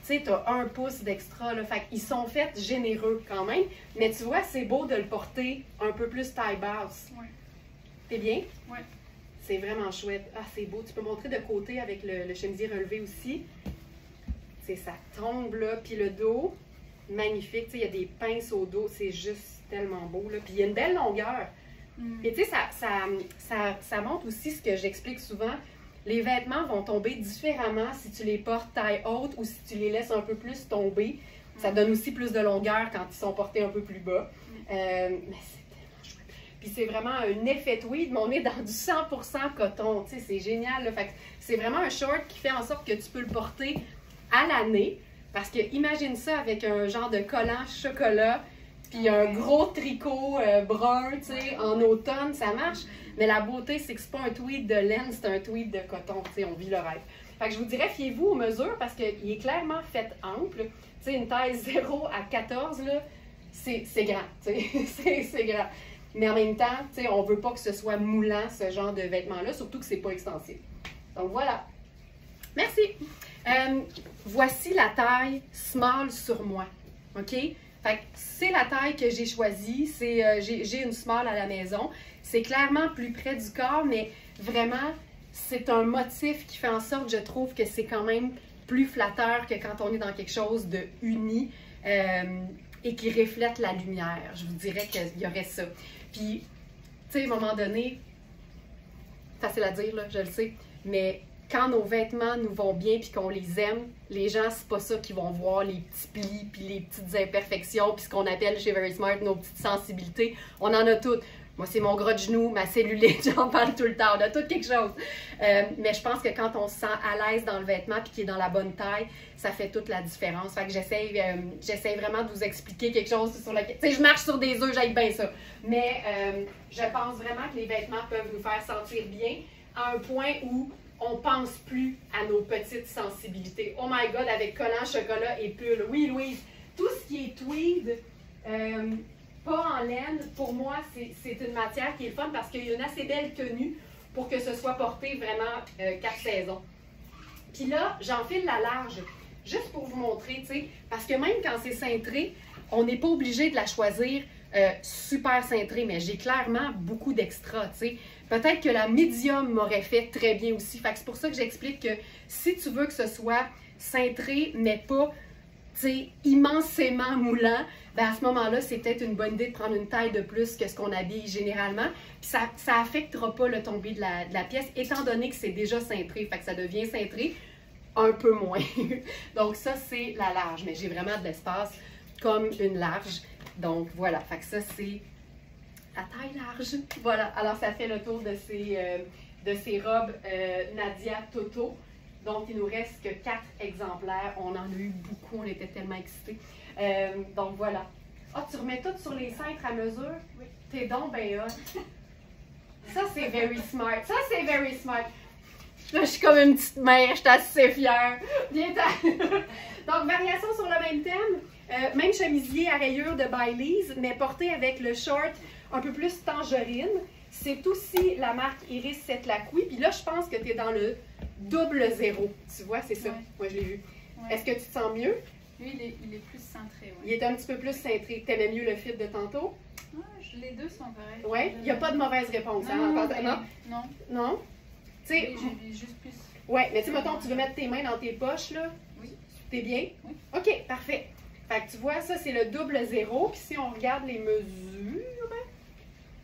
Tu sais, tu as 1 pouce d'extra, là. Fait qu'ils sont faits généreux quand même. Mais tu vois, c'est beau de le porter un peu plus taille basse. Ouais. T'es bien? Ouais. C'est vraiment chouette. Ah, c'est beau. Tu peux montrer de côté avec le chemisier relevé aussi. C'est ça tombe là. Puis le dos, magnifique. Tu sais, il y a des pinces au dos. C'est juste tellement beau, là. Puis il y a une belle longueur. Et tu sais, ça montre aussi ce que j'explique souvent. Les vêtements vont tomber différemment si tu les portes taille haute ou si tu les laisses un peu plus tomber. Ça donne aussi plus de longueur quand ils sont portés un peu plus bas. Mais c'est puis c'est vraiment un effet tweed, mais on est dans du 100% coton. Tu sais, c'est génial, là. Fait que c'est vraiment un short qui fait en sorte que tu peux le porter à l'année. Parce que imagine ça avec un genre de collant chocolat, puis un gros tricot brun, tu sais, en automne, ça marche. Mais la beauté, c'est que c'est pas un tweed de laine, c'est un tweed de coton. Tu sais, on vit le rêve. Fait que je vous dirais, fiez-vous aux mesures parce qu'il est clairement fait ample. Tu sais, une taille 0 à 14, là, c'est grand. Tu sais, c'est grand. Mais en même temps, tu sais, on ne veut pas que ce soit moulant, ce genre de vêtements-là, surtout que ce n'est pas extensible. Donc voilà. Merci. Voici la taille small sur moi. OK? Fait que c'est la taille que j'ai choisie. J'ai une small à la maison. C'est clairement plus près du corps, mais vraiment, c'est un motif qui fait en sorte, je trouve, que c'est quand même plus flatteur que quand on est dans quelque chose de uni et qui reflète la lumière. Je vous dirais qu'il y aurait ça. Puis, tu sais, à un moment donné, facile à dire, là, je le sais, mais quand nos vêtements nous vont bien puis qu'on les aime, les gens, c'est pas ça qu'ils vont voir, les petits plis, puis les petites imperfections, puis ce qu'on appelle chez Very Smart nos petites sensibilités. On en a toutes. Moi, c'est mon gras de genou, ma cellulite, j'en parle tout le temps. On a tout quelque chose. Mais je pense que quand on se sent à l'aise dans le vêtement puis qu'il est dans la bonne taille, ça fait toute la différence. Fait que j'essaie vraiment de vous expliquer quelque chose sur lequel... Tu sais, je marche sur des œufs, j'aime bien ça. Mais je pense vraiment que les vêtements peuvent nous faire sentir bien à un point où on pense plus à nos petites sensibilités. Oh my God, avec collant, chocolat et pull. Oui, Louise, tout ce qui est tweed... pas en laine, pour moi, c'est une matière qui est fun parce qu'il y a une assez belle tenue pour que ce soit porté vraiment 4 saisons. Puis là, j'enfile la large, juste pour vous montrer, tu sais, parce que même quand c'est cintré, on n'est pas obligé de la choisir super cintrée, mais j'ai clairement beaucoup d'extra, tu sais. Peut-être que la médium m'aurait fait très bien aussi. Fait que c'est pour ça que j'explique que si tu veux que ce soit cintré, mais pas, tu sais, immensément moulant, ben à ce moment-là, c'est peut-être une bonne idée de prendre une taille de plus que ce qu'on habille généralement. Puis ça n'affectera pas le tombé de la pièce, étant donné que c'est déjà cintré. Fait que ça devient cintré un peu moins. Donc ça, c'est la large. Mais j'ai vraiment de l'espace comme une large. Donc voilà, fait que ça c'est la taille large. Voilà, alors ça fait le tour de ces robes Nadia Toto. Donc il nous reste que 4 exemplaires. On en a eu beaucoup, on était tellement excités. Donc voilà. Ah, tu remets tout sur les cintres à mesure? Oui. T'es donc ben hot. Ça c'est very smart. Ça c'est very smart. Là, je suis comme une petite mère, je suis assez fière. Bien donc, variation sur le même thème. Même chemisier à rayures de Baileys, mais porté avec le short un peu plus tangerine. C'est aussi la marque Iris Setlacqui. Puis là, je pense que tu es dans le double zéro. Tu vois, c'est ça. Ouais. Moi, je l'ai vu. Ouais. Est-ce que tu te sens mieux? Lui, il est plus cintré. Ouais. Il est un petit peu plus cintré. T'aimais mieux le fit de tantôt? Les deux sont pareils. Oui? Il n'y a pas de mauvaise réponse. Hein, Non. Non? Tu sais, J'ai juste plus. ouais, mais tu sais, mettons, tu veux mettre tes mains dans tes poches, là. Oui. T'es bien? Oui. OK, parfait. Fait que tu vois, ça, c'est le double zéro. Puis si on regarde les mesures,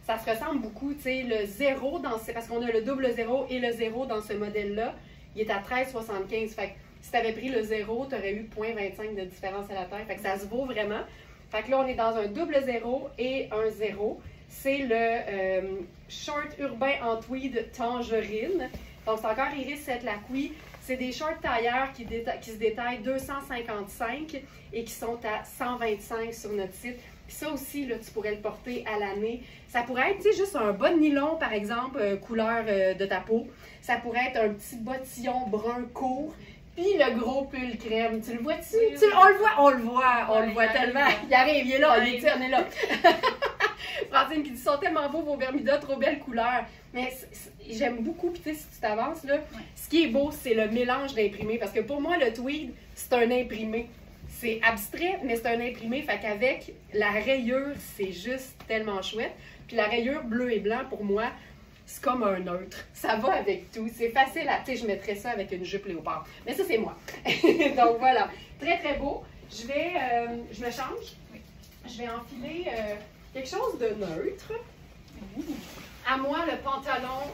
ça se ressemble beaucoup. Tu sais, le zéro, parce qu'on a le double zéro et le zéro dans ce modèle-là, il est à 13,75. Fait que si tu avais pris le zéro, tu aurais eu 0,25 de différence à la taille. Fait que ça se vaut vraiment. Fait que là, on est dans un double zéro et un zéro. C'est le short urbain en tweed tangerine. Donc, c'est encore Iris Setlacqui. C'est des shorts tailleurs qui se détaillent 255 et qui sont à 125 sur notre site. Puis ça aussi, là, tu pourrais le porter à l'année. Ça pourrait être, tu sais, juste un bas de nylon, par exemple, couleur de ta peau. Ça pourrait être un petit bottillon brun court. Puis le gros pull crème. Tu le vois-tu? Oui. On le voit tellement. Il arrive, il est là, on est là. Francine qui dit, sont tellement beaux vos Bermudas, trop belle couleur. Mais j'aime beaucoup, puis tu sais, si tu t'avances, là, ce qui est beau, c'est le mélange d'imprimés. Parce que pour moi, le tweed, c'est un imprimé. C'est abstrait, mais c'est un imprimé. Fait qu'avec la rayure, c'est juste tellement chouette. Puis la rayure bleu et blanc, pour moi, c'est comme un neutre. Ça va avec tout. C'est facile à... Tu sais, je mettrais ça avec une jupe léopard. Mais ça, c'est moi. Donc voilà. Très, très beau. Je me change. Oui. Je vais enfiler quelque chose de neutre. À moi, le pantalon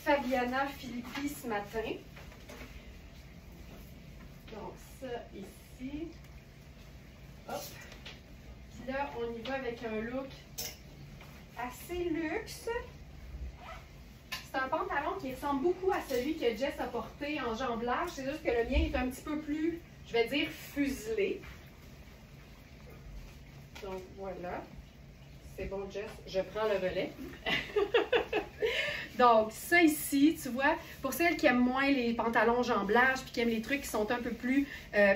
Fabiana Filippi ce matin. Donc ça ici. Hop. Puis là, on y va avec un look assez luxe. C'est un pantalon qui ressemble beaucoup à celui que Jess a porté en jambes larges. C'est juste que le mien est un petit peu plus, je vais dire, fuselé. Donc voilà. C'est bon, Jess, je prends le relais. Donc, ça ici, tu vois, pour celles qui aiment moins les pantalons jambes larges puis qui aiment les trucs qui sont un peu plus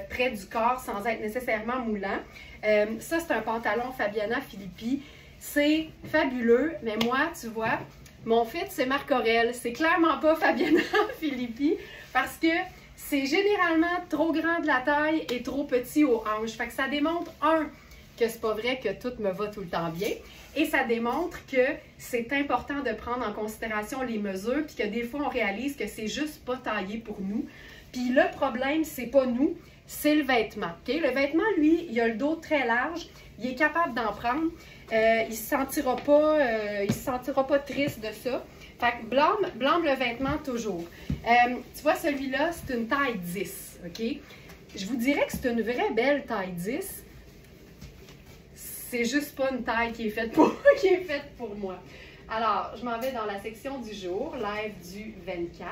près du corps sans être nécessairement moulants, ça, c'est un pantalon Fabiana Filippi. C'est fabuleux, mais moi, tu vois, mon fit, c'est Marc Aurèle. C'est clairement pas Fabiana Filippi parce que c'est généralement trop grand de la taille et trop petit aux hanches. Fait que ça démontre, que c'est pas vrai que tout me va tout le temps bien. Et ça démontre que c'est important de prendre en considération les mesures, puis que des fois, on réalise que c'est juste pas taillé pour nous. Puis le problème, c'est pas nous, c'est le vêtement. Okay? Le vêtement, lui, il a le dos très large, il est capable d'en prendre. Il ne se sentira pas triste de ça. Fait que blâme le vêtement toujours. Tu vois, celui-là, c'est une taille 10. OK? Je vous dirais que c'est une vraie belle taille 10. C'est juste pas une taille qui est faite pour moi. Alors, je m'en vais dans la section du jour, live du 24.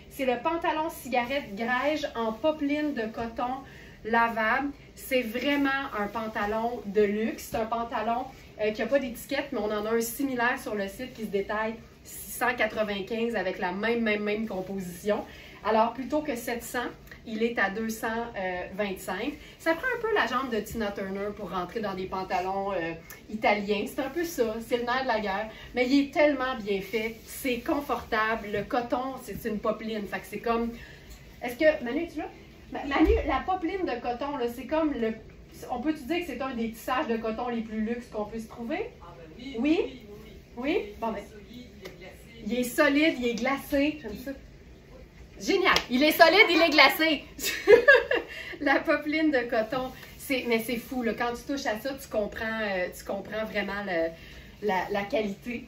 C'est le pantalon cigarette Grège en popeline de coton lavable. C'est vraiment un pantalon de luxe. C'est un pantalon qui n'a pas d'étiquette, mais on en a un similaire sur le site qui se détaille 695 avec la même composition. Alors, plutôt que 700, il est à 225. Ça prend un peu la jambe de Tina Turner pour rentrer dans des pantalons italiens. C'est un peu ça, c'est le nerf de la guerre. Mais il est tellement bien fait, c'est confortable. Le coton, c'est une popeline. Fait que c'est comme... Est-ce que... Manu, tu l'as? Manu, la popeline de coton, c'est comme le... On peut-tu dire que c'est un des tissages de coton les plus luxe qu'on puisse trouver? Ah ben oui. Oui? Oui? Bon, ben... Il est solide, il est glacé. J'aime ça. Génial! Il est solide, il est glacé! La popeline de coton, mais c'est fou, là. Quand tu touches à ça, tu comprends vraiment la qualité.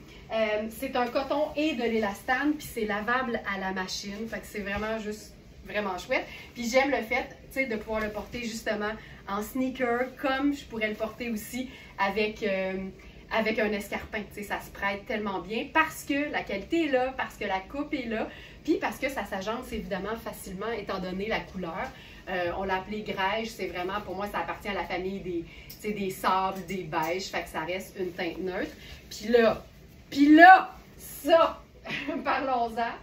C'est un coton et de l'élastane, puis c'est lavable à la machine. Fait que c'est vraiment juste vraiment chouette. Puis j'aime le fait, tu sais, de pouvoir le porter justement en sneaker, comme je pourrais le porter aussi avec un escarpin. Tu sais, ça se prête tellement bien parce que la qualité est là, parce que la coupe est là, puis parce que ça s'agence évidemment facilement étant donné la couleur. On l'a appelé grège, c'est vraiment, pour moi, ça appartient à la famille des sables, des beiges, fait que ça reste une teinte neutre. Puis là, ça, parlons-en,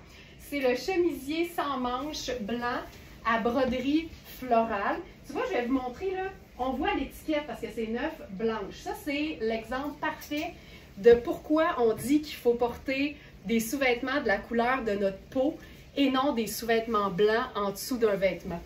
c'est le chemisier sans manches blanc à broderie florale. Tu vois, je vais vous montrer, là, on voit l'étiquette parce que c'est neuf blanche. Ça, c'est l'exemple parfait de pourquoi on dit qu'il faut porter des sous-vêtements de la couleur de notre peau et non des sous-vêtements blancs en dessous d'un vêtement.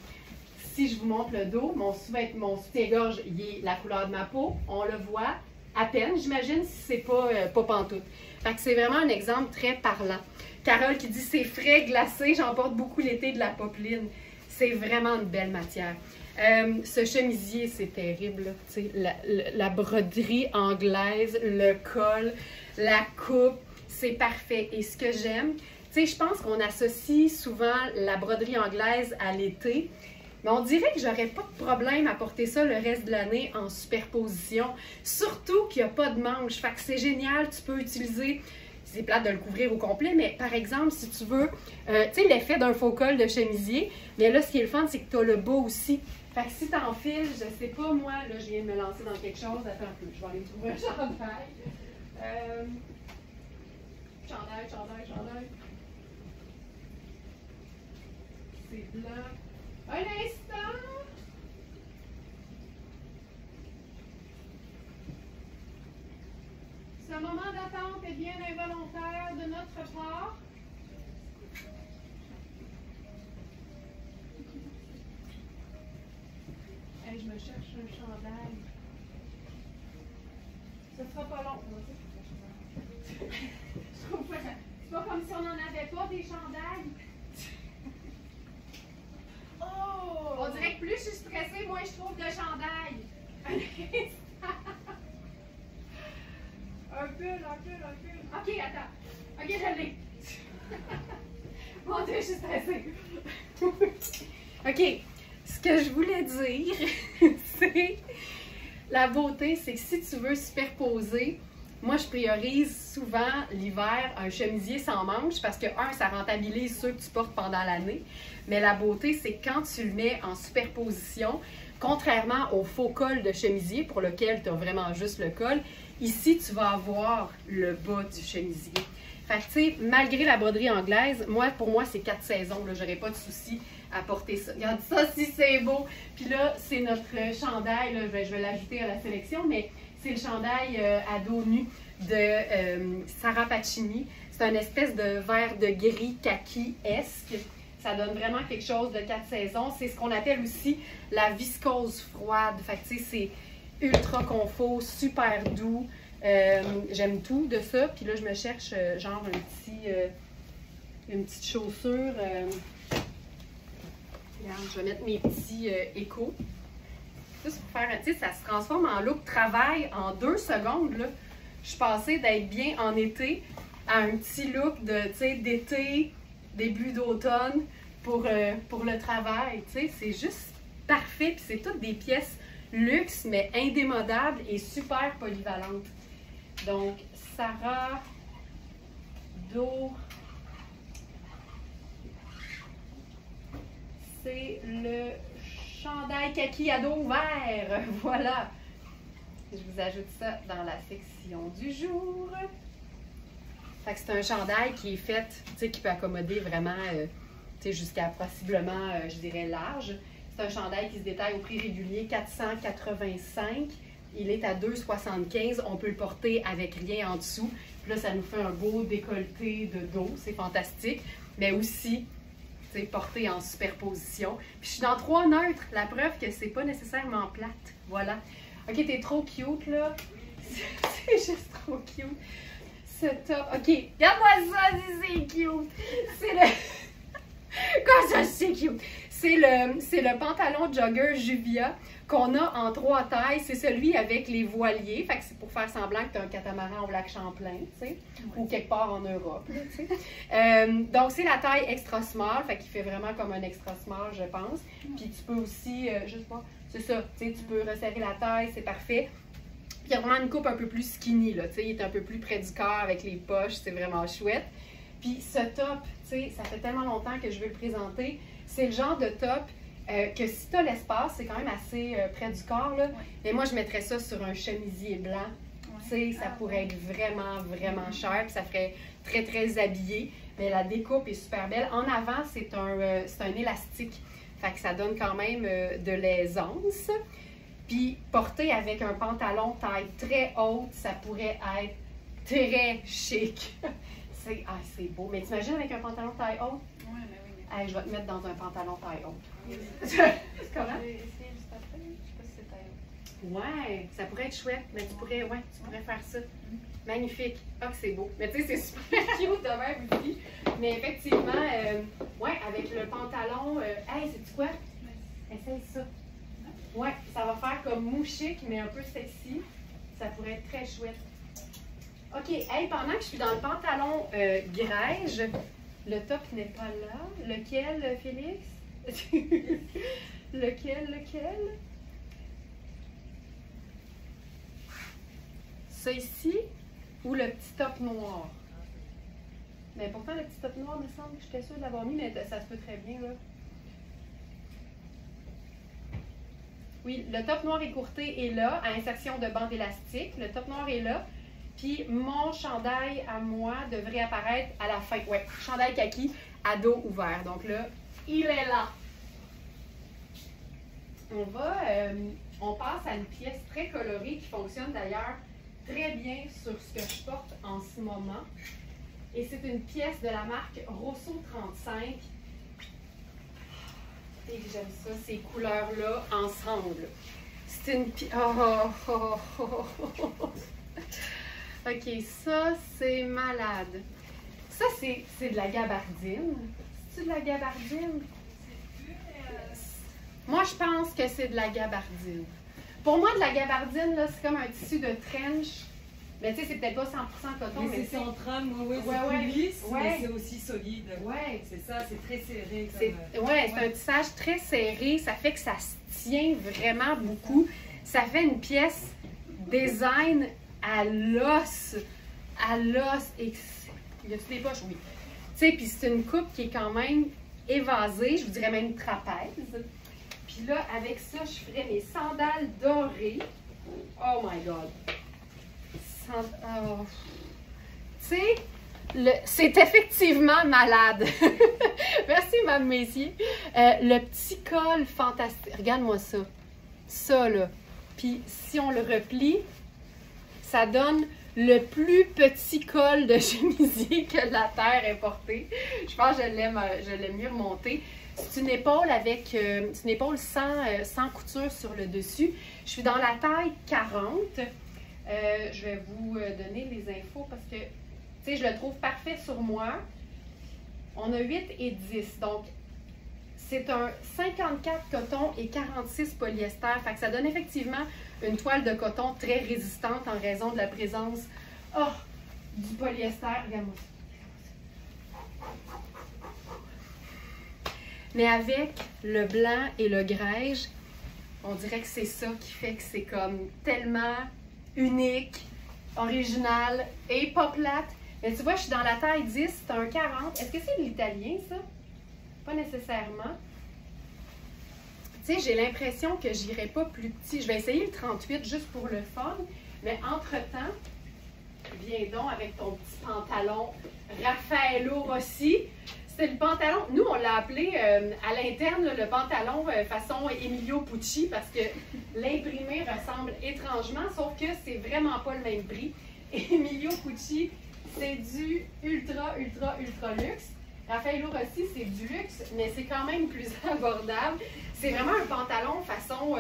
Si je vous montre le dos, mon soutien-gorge, il est la couleur de ma peau. On le voit à peine, j'imagine, si c'est pas pantoute. Fait que c'est vraiment un exemple très parlant. Carole qui dit « C'est frais, glacé, j'en porte beaucoup l'été de la popeline. » C'est vraiment une belle matière. Ce chemisier, c'est terrible. La broderie anglaise, le col, la coupe, c'est parfait. Et ce que j'aime, je pense qu'on associe souvent la broderie anglaise à l'été. Mais on dirait que j'aurais pas de problème à porter ça le reste de l'année en superposition. Surtout qu'il n'y a pas de manche. Fait que c'est génial, tu peux utiliser, c'est plate de le couvrir au complet, mais par exemple, si tu veux, tu sais, l'effet d'un faux col de chemisier, mais là, ce qui est le fun, c'est que tu as le bas aussi. Fait que si tu enfiles, je sais pas, moi, là, je viens de me lancer dans quelque chose. Attends un peu, je vais aller trouver un chandail. Chandail. C'est blanc. Un instant! Ce moment d'attente est bien involontaire de notre part. Hey, je me cherche un chandail. Ce sera pas long. Je trouve pas. C'est pas comme si on n'en avait pas des chandails. Oh! On dirait que plus je suis stressée, moins je trouve de chandail. Un pull. Ok, attends. Ok, je l'ai. Mon Dieu, je suis stressée. Ok, ce que je voulais dire, c'est la beauté, c'est que si tu veux superposer, moi, je priorise souvent l'hiver un chemisier sans manches parce que, ça rentabilise ceux que tu portes pendant l'année. Mais la beauté, c'est quand tu le mets en superposition, contrairement au faux col de chemisier pour lequel tu as vraiment juste le col, ici, tu vas avoir le bas du chemisier. Fait que, tu sais, malgré la broderie anglaise, pour moi, c'est 4 saisons. Je n'aurais pas de souci à porter ça. Regarde ça, si c'est beau. Puis là, c'est notre chandail. Là, je vais l'ajouter à la sélection, mais c'est le chandail à dos nu de Sarah Pacini. C'est une espèce de vert de gris kaki-esque. Ça donne vraiment quelque chose de 4 saisons. C'est ce qu'on appelle aussi la viscose froide. Fait que, tu sais, c'est ultra confort, super doux. J'aime tout de ça. Puis là, je me cherche genre une petite chaussure. Regarde, je vais mettre mes petits échos. Juste pour faire, tu sais, ça se transforme en look travail en 2 secondes. Là. Je suis passée d'être bien en été à un petit look de, tu sais, d'été, début d'automne pour le travail. Tu sais, c'est juste parfait. Puis c'est toutes des pièces luxe, mais indémodables et super polyvalentes. Donc, Sarah Do. C'est le chandail kaki à dos vert. Voilà. Je vous ajoute ça dans la section du jour. Fait que c'est un chandail qui est fait, tu sais, qui peut accommoder vraiment, tu sais, jusqu'à possiblement, je dirais, large. C'est un chandail qui se détaille au prix régulier, 485. Il est à 2,75. On peut le porter avec rien en dessous. Puis là, ça nous fait un beau décolleté de dos. C'est fantastique. Mais aussi, tu sais, porté en superposition. Puis je suis dans 3 neutres. La preuve que c'est pas nécessairement plate. Voilà. OK, t'es trop cute, là. C'est juste trop cute. Ce top. OK, regarde-moi ça, c'est cute. C'est le... Quoi ça, c'est cute? c'est le pantalon jogger Juvia qu'on a en 3 tailles. C'est celui avec les voiliers. Fait que c'est pour faire semblant que tu as un catamaran au lac Champlain, tu sais, ou quelque part en Europe, là, tu sais. Donc, c'est la taille extra small. Fait qu'il fait vraiment comme un extra small, je pense. Puis tu peux aussi, je sais pas, c'est ça, tu sais, tu peux resserrer la taille, c'est parfait. Puis il y a vraiment une coupe un peu plus skinny, là, tu sais, il est un peu plus près du corps avec les poches, c'est vraiment chouette. Puis ce top, tu sais, ça fait tellement longtemps que je veux le présenter. C'est le genre de top que si tu as l'espace, c'est quand même assez près du corps, là. Mais moi, je mettrais ça sur un chemisier blanc. Tu sais, ça pourrait être vraiment, vraiment cher, puis ça ferait très, très habillé. Mais la découpe est super belle. En avant, c'est un élastique. Fait que ça donne quand même de l'aisance. Puis porté avec un pantalon taille très haute, ça pourrait être très chic. C'est beau. Mais t'imagines avec un pantalon taille haute? Oui, mais oui. Hey, je vais te mettre dans un pantalon taille haute. Comment? Je vais essayer juste après. Je sais pas si c'est taille haute. Ouais, ça pourrait être chouette, mais tu pourrais faire ça. Magnifique. Ah, que c'est beau. Mais tu sais, c'est super cute de même aussi. Mais effectivement, ouais, avec le pantalon, hey, sais-tu quoi? Essaye ça. Ouais, ça va faire comme mou chic, mais un peu sexy. Ça pourrait être très chouette. OK, hey, pendant que je suis dans le pantalon grège, le top n'est pas là. Lequel, Félix? Lequel? Ça ici ou le petit top noir? Mais pourtant, le petit top noir, me semble que j'étais sûre de l'avoir mis, mais ça se peut très bien, là. Oui, le top noir écourté est là, à insertion de bande élastique. Le top noir est là. Puis mon chandail à moi devrait apparaître à la fin. Ouais, chandail kaki à dos ouvert. Donc là, il est là. On passe à une pièce très colorée qui fonctionne d'ailleurs très bien sur ce que je porte en ce moment. Et c'est une pièce de la marque Rosso 35. Et j'aime ça, ces couleurs-là ensemble. C'est une pièce... OK, ça, c'est malade. Ça, c'est de la gabardine. C'est-tu de la gabardine? Moi, je pense que c'est de la gabardine. Pour moi, de la gabardine, là, c'est comme un tissu de trench. Mais tu sais, c'est peut-être pas 100% coton. Mais c'est en trame, oui, c'est plus lisse, mais c'est aussi solide. Ouais. C'est ça, c'est très serré. C'est un tissage très serré. Ça fait que ça se tient vraiment beaucoup. Ça fait une pièce design à l'os. À l'os. Et il y a-tu des poches? Oui. Tu sais, puis c'est une coupe qui est quand même évasée. Je vous dirais même trapèze. Puis là, avec ça, je ferais mes sandales dorées. Oh my God! Oh. Tu sais, c'est effectivement malade. Merci, Mme Messier. Le petit col fantastique. Regarde-moi ça. Ça, là. Puis, si on le replie, ça donne le plus petit col de chemisier que la terre ait porté. Je pense que je l'aime mieux remonter. C'est une épaule avec une épaule sans couture sur le dessus. Je suis dans la taille 40. Je vais vous donner les infos parce que, tu sais, je le trouve parfait sur moi. On a 8 et 10. Donc, c'est un 54 coton et 46 polyester. Fait que ça donne effectivement une toile de coton très résistante en raison de la présence du polyester. Regarde-moi ça. Mais avec le blanc et le grège, on dirait que c'est ça qui fait que c'est comme tellement unique, original et pas plate. Mais tu vois, je suis dans la taille 10, c'est un 40. Est-ce que c'est de l'italien, ça? Pas nécessairement. Tu sais, j'ai l'impression que j'irai pas plus petit. Je vais essayer le 38 juste pour le fun. Mais entre-temps, viens donc avec ton petit pantalon Raffaello Rossi. C'était le pantalon, nous on l'a appelé à l'interne le pantalon façon Emilio Pucci parce que l'imprimé ressemble étrangement, sauf que c'est vraiment pas le même prix. Emilio Pucci, c'est du ultra luxe. Raffaello Rossi, c'est du luxe, mais c'est quand même plus abordable. C'est vraiment un pantalon façon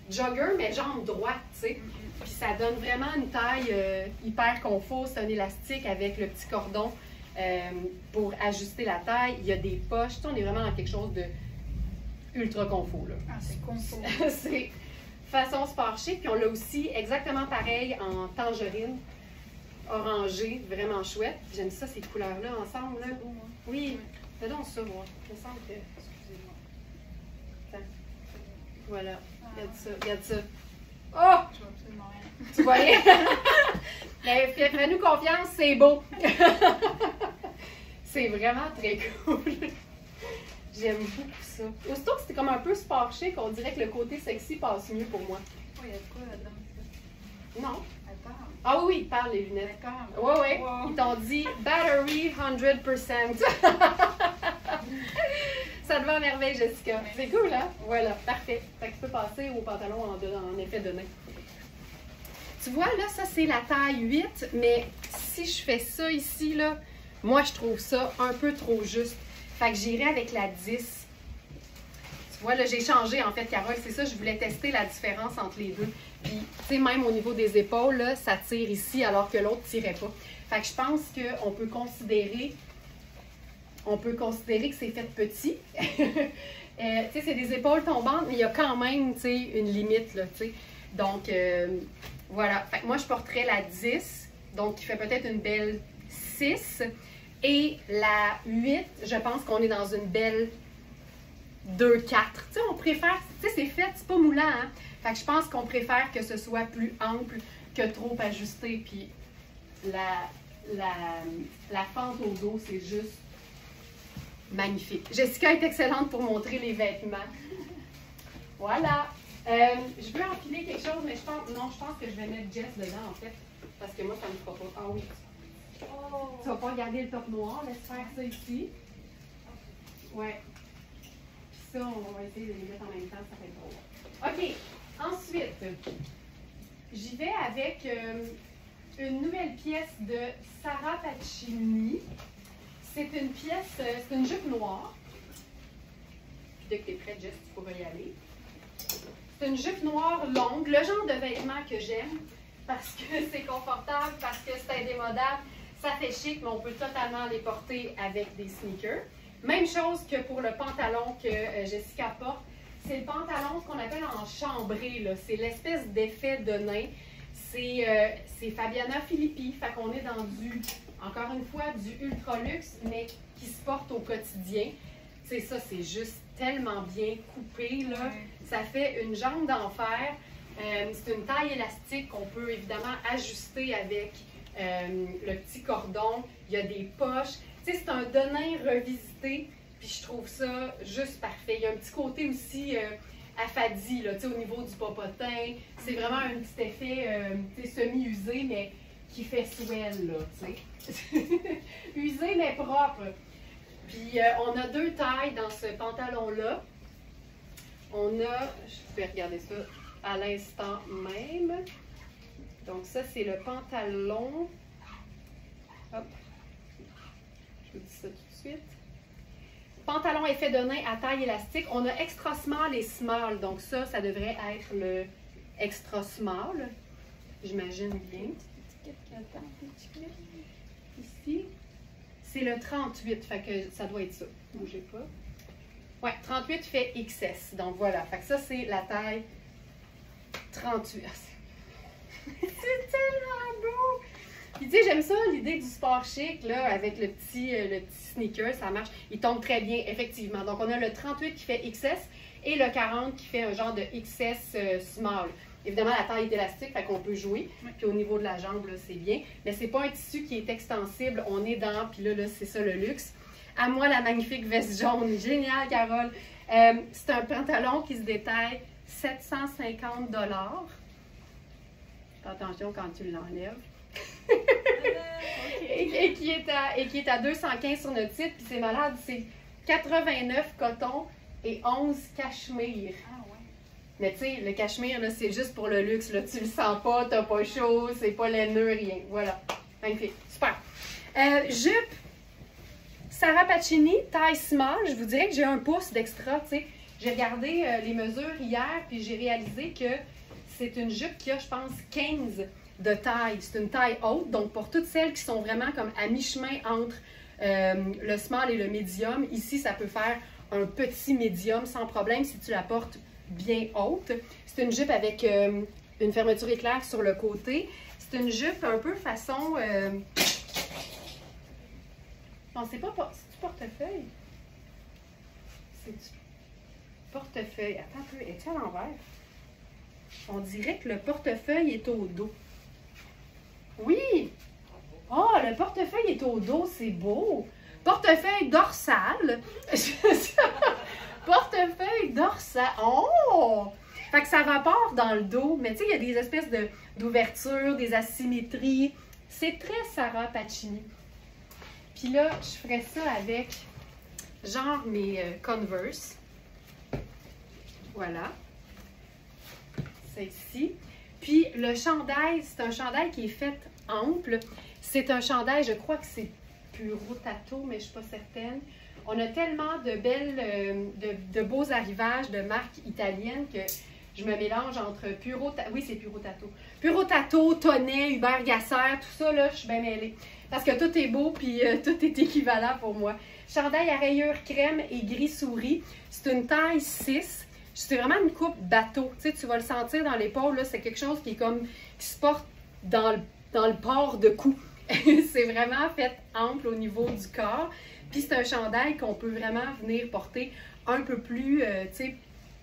jogger, mais jambe droite, tu sais. Puis ça donne vraiment une taille hyper confort. C'est un élastique avec le petit cordon pour ajuster la taille. Il y a des poches. Tu sais, on est vraiment dans quelque chose de ultra confort, là. Ah, c'est confort. C'est façon sport chic. Puis on l'a aussi exactement pareil en tangerine, orangé, vraiment chouette. J'aime ça, ces couleurs-là ensemble. Là. Beau, hein? Oui, fais donc ça, moi. Il me semble que... Excusez-moi. Attends. Voilà, Ah, regarde ça, regarde ça. Oh! je vois absolument rien. Tu vois rien? Mais fais-nous confiance, c'est beau. C'est vraiment très cool. J'aime beaucoup ça. Aussitôt que c'était comme un peu sport chic, on dirait que le côté sexy passe mieux pour moi. Oh, il y a de quoi là-dedans? Non? Elle parle. Ah oui, ils parlent les lunettes. D'accord. Ouais, ouais. Wow. Ils t'ont dit battery 100%. Ça te va à merveille, Jessica. C'est cool, hein? Voilà, parfait. Fait que tu peux passer au pantalon en effet de nain. Tu vois, là, ça, c'est la taille 8, mais si je fais ça ici, là, moi, je trouve ça un peu trop juste. Fait que j'irai avec la 10. Tu vois, là, j'ai changé, en fait, Carole. C'est ça, je voulais tester la différence entre les deux. Puis, tu sais, même au niveau des épaules, là, ça tire ici, alors que l'autre tirait pas. Fait que je pense qu'on peut considérer... que c'est fait petit. Tu sais, c'est des épaules tombantes, mais il y a quand même, tu sais, une limite, là, tu sais. Donc, voilà. Fait que moi, je porterais la 10, donc qui fait peut-être une belle 6. Et la 8, je pense qu'on est dans une belle 2-4. Tu sais, on préfère, tu sais, c'est fait, c'est pas moulant, hein. Fait que je pense qu'on préfère que ce soit plus ample que trop ajusté. Puis la fente au dos, c'est juste magnifique. Jessica est excellente pour montrer les vêtements. Voilà. Je veux enfiler quelque chose, mais je pense que je vais mettre Jess dedans, en fait. Parce que moi, ça ne me fera pas. Ah oui. Oh. Tu vas pas garder le top noir, laisse faire ça ici. Ouais. Puis ça, on va essayer de les mettre en même temps, ça fait drôle. OK. Ensuite, j'y vais avec une nouvelle pièce de Sarah Pacini. C'est une pièce, c'est une jupe noire. Puis dès que tu es prête, Jess, tu pourras y aller. C'est une jupe noire longue, le genre de vêtement que j'aime parce que c'est confortable, parce que c'est indémodable. Ça fait chic, mais on peut totalement les porter avec des sneakers. Même chose que pour le pantalon que Jessica porte. C'est le pantalon, ce qu'on appelle en chambré, là. C'est l'espèce d'effet de nain. C'est Fabiana Filippi. Fait qu'on est dans du, encore une fois, du ultra luxe, mais qui se porte au quotidien. C'est ça, c'est juste tellement bien coupé, là. Ça fait une jambe d'enfer. C'est une taille élastique qu'on peut évidemment ajuster avec le petit cordon. Il y a des poches. Tu sais, c'est un denim revisité. Puis je trouve ça juste parfait. Il y a un petit côté aussi affadi, là, tu sais, au niveau du popotin. C'est vraiment un petit effet semi-usé, mais qui fait swell, là, tu sais. Usé, mais propre. Puis on a deux tailles dans ce pantalon-là. On a, je vais regarder ça à l'instant même. Donc ça, c'est le pantalon. Hop. Je vous dis ça tout de suite. Pantalon effet de nain à taille élastique. On a extra small et small. Donc ça, ça devrait être le extra small. J'imagine bien. Ici, c'est le 38. Fait que ça doit être ça. Bougez pas. Ouais, 38 fait XS. Donc voilà. Fait que ça, c'est la taille 38. C'est tellement beau! Puis tu sais, j'aime ça, l'idée du sport chic, là, avec le petit sneaker, ça marche. Il tombe très bien, effectivement. Donc, on a le 38 qui fait XS et le 40 qui fait un genre de XS small. Évidemment, la taille est élastique, fait qu'on peut jouer. Puis au niveau de la jambe, là, c'est bien. Mais c'est pas un tissu qui est extensible. On est dans, puis là c'est ça le luxe. À moi, la magnifique veste jaune. Génial, Carole. C'est un pantalon qui se détaille 750 $. Fais attention quand tu l'enlèves. et qui est à 215 sur notre site. Puis c'est malade, c'est 89 coton et 11 cachemire. Ah ouais. Mais tu sais, le cachemire, là, c'est juste pour le luxe. Là. Tu le sens pas, t'as pas chaud, c'est pas laineux, rien. Voilà. Magnifique. Super. Jupe. Sarah Pacini, taille small. Je vous dirais que j'ai un pouce d'extra. Tu sais, j'ai regardé les mesures hier, puis j'ai réalisé que c'est une jupe qui a, je pense, 15 de taille. C'est une taille haute, donc pour toutes celles qui sont vraiment comme à mi-chemin entre le small et le medium, ici, ça peut faire un petit médium sans problème si tu la portes bien haute. C'est une jupe avec une fermeture éclair sur le côté. C'est une jupe un peu façon... Non, c'est pas... C'est-tu portefeuille? C'est-tu portefeuille? Attends un peu, es-tu à l'envers? On dirait que le portefeuille est au dos. Oui! Oh, le portefeuille est au dos, c'est beau! Portefeuille dorsal. Portefeuille dorsal. Oh! Fait que ça vapore dans le dos, mais tu sais, il y a des espèces d'ouvertures, des asymétries. C'est très Sarah Pacini. Puis là, je ferais ça avec genre mes Converse. Voilà. C'est ici. Puis le chandail, c'est un chandail qui est fait ample. C'est un chandail, je crois que c'est Puro Tato, mais je ne suis pas certaine. On a tellement de belles, de beaux arrivages de marques italiennes que je me mélange entre Puro Tato, oui c'est Puro Tato, Puro Tato, Tonnet, Hubert Gasser, tout ça là, je suis bien mêlée. Parce que tout est beau puis tout est équivalent pour moi. Chandail à rayures crème et gris souris. C'est une taille 6. C'est vraiment une coupe bateau. Tu sais, tu vas le sentir dans l'épaule, c'est quelque chose qui est comme, qui se porte dans le port de cou. C'est vraiment fait ample au niveau du corps. Puis c'est un chandail qu'on peut vraiment venir porter un peu plus, tu sais,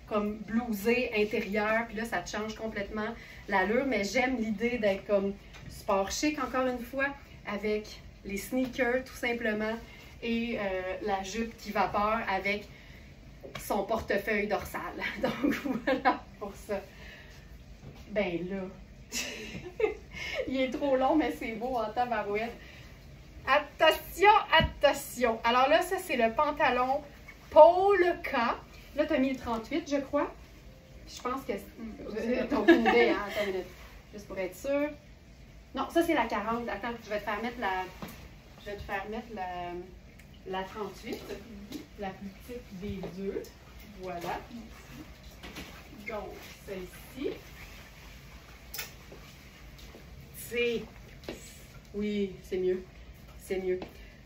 comme blousé intérieur. Puis là, ça te change complètement l'allure. Mais j'aime l'idée d'être comme sport chic, encore une fois, avec les sneakers, tout simplement, et la jupe qui vapore avec son portefeuille dorsal. Donc, voilà pour ça. Ben là... Il est trop long, mais c'est beau en tabarouette. Attention, attention! Alors là, ça, c'est le pantalon Paul K. Là, tu as mis le 38, je crois. Je pense que... T'as aucune idée, hein? Attends une minute. Juste pour être sûr. Non, ça, c'est la 40. Attends, je vais te faire mettre la... Je vais te faire mettre la 38. La plus petite des deux. Voilà. Donc, celle-ci. Oui, c'est mieux. C'est mieux.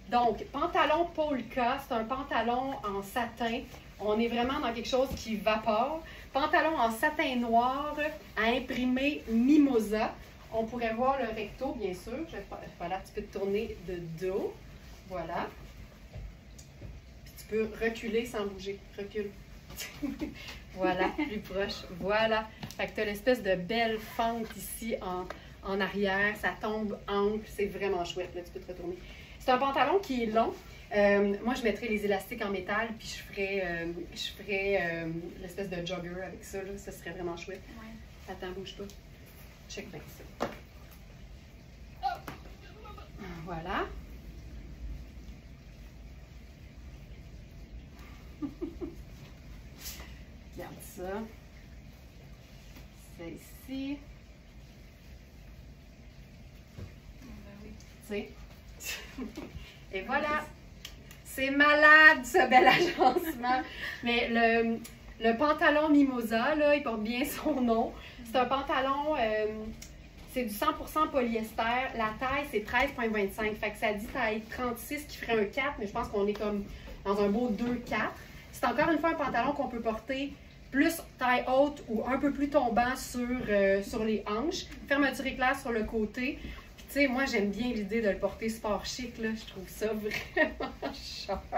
Donc, pantalon Polka, c'est un pantalon en satin. On est vraiment dans quelque chose qui vapore. Pantalon en satin noir à imprimer Mimosa. On pourrait voir le recto, bien sûr. Voilà, tu peux te tourner de dos. Voilà. Puis tu peux reculer sans bouger. Recule. Voilà, plus proche. Voilà. Fait que tu as l'espèce de belle fente ici en arrière. Ça tombe ample. C'est vraiment chouette. Là, tu peux te retourner. C'est un pantalon qui est long. Moi, je mettrais les élastiques en métal, puis je ferais l'espèce de jogger avec ça. Là. Ça serait vraiment chouette. Ouais. Attends, bouge pas. Check bien ça. Voilà. Regarde ça. C'est ici. Tu sais. Et voilà. C'est malade, ce bel agencement. Mais le pantalon Mimosa, là, il porte bien son nom. C'est un pantalon, c'est du 100% polyester. La taille, c'est 13,25. Fait que ça dit taille 36 qui ferait un 4, mais je pense qu'on est comme dans un beau 2-4. C'est encore une fois un pantalon qu'on peut porter plus taille haute ou un peu plus tombant sur les hanches. Fermeture éclair sur le côté. Puis tu sais, moi j'aime bien l'idée de le porter sport chic, là. Je trouve ça vraiment sharp.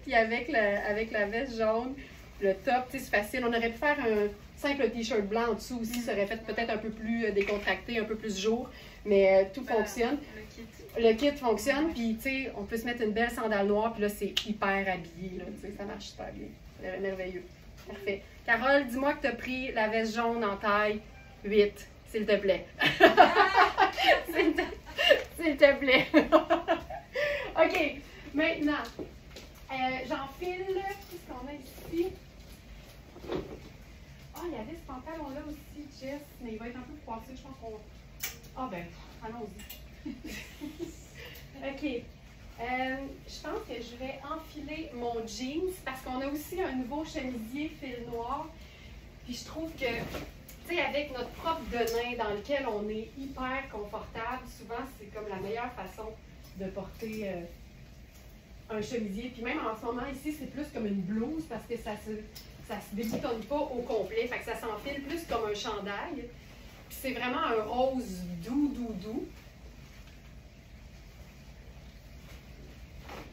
Puis avec la veste jaune, le top, tu sais, c'est facile. On aurait pu faire un simple t-shirt blanc en dessous aussi. Ça aurait fait peut-être un peu plus décontracté, un peu plus jour. Mais tout fonctionne. Le kit fonctionne, puis tu sais, on peut se mettre une belle sandale noire, puis là, c'est hyper habillé, là, tu sais, ça marche super bien. C'est merveilleux. Parfait. Carole, dis-moi que tu as pris la veste jaune en taille 8, s'il te plaît. S'il te plaît. OK, maintenant, j'enfile, qu'est-ce qu'on a ici? Ah, il y avait ce pantalon-là aussi, Jess, mais il va être un peu froissé, je pense qu'on... Ah ben, allons-y. OK. Je pense que je vais enfiler mon jeans parce qu'on a aussi un nouveau chemisier fil noir. Puis je trouve que, tu sais, avec notre propre denim dans lequel on est hyper confortable, souvent c'est comme la meilleure façon de porter un chemisier. Puis même en ce moment ici, c'est plus comme une blouse parce que ça se déboutonne pas au complet. Fait que ça s'enfile plus comme un chandail. Puis c'est vraiment un rose doux, doux, doux.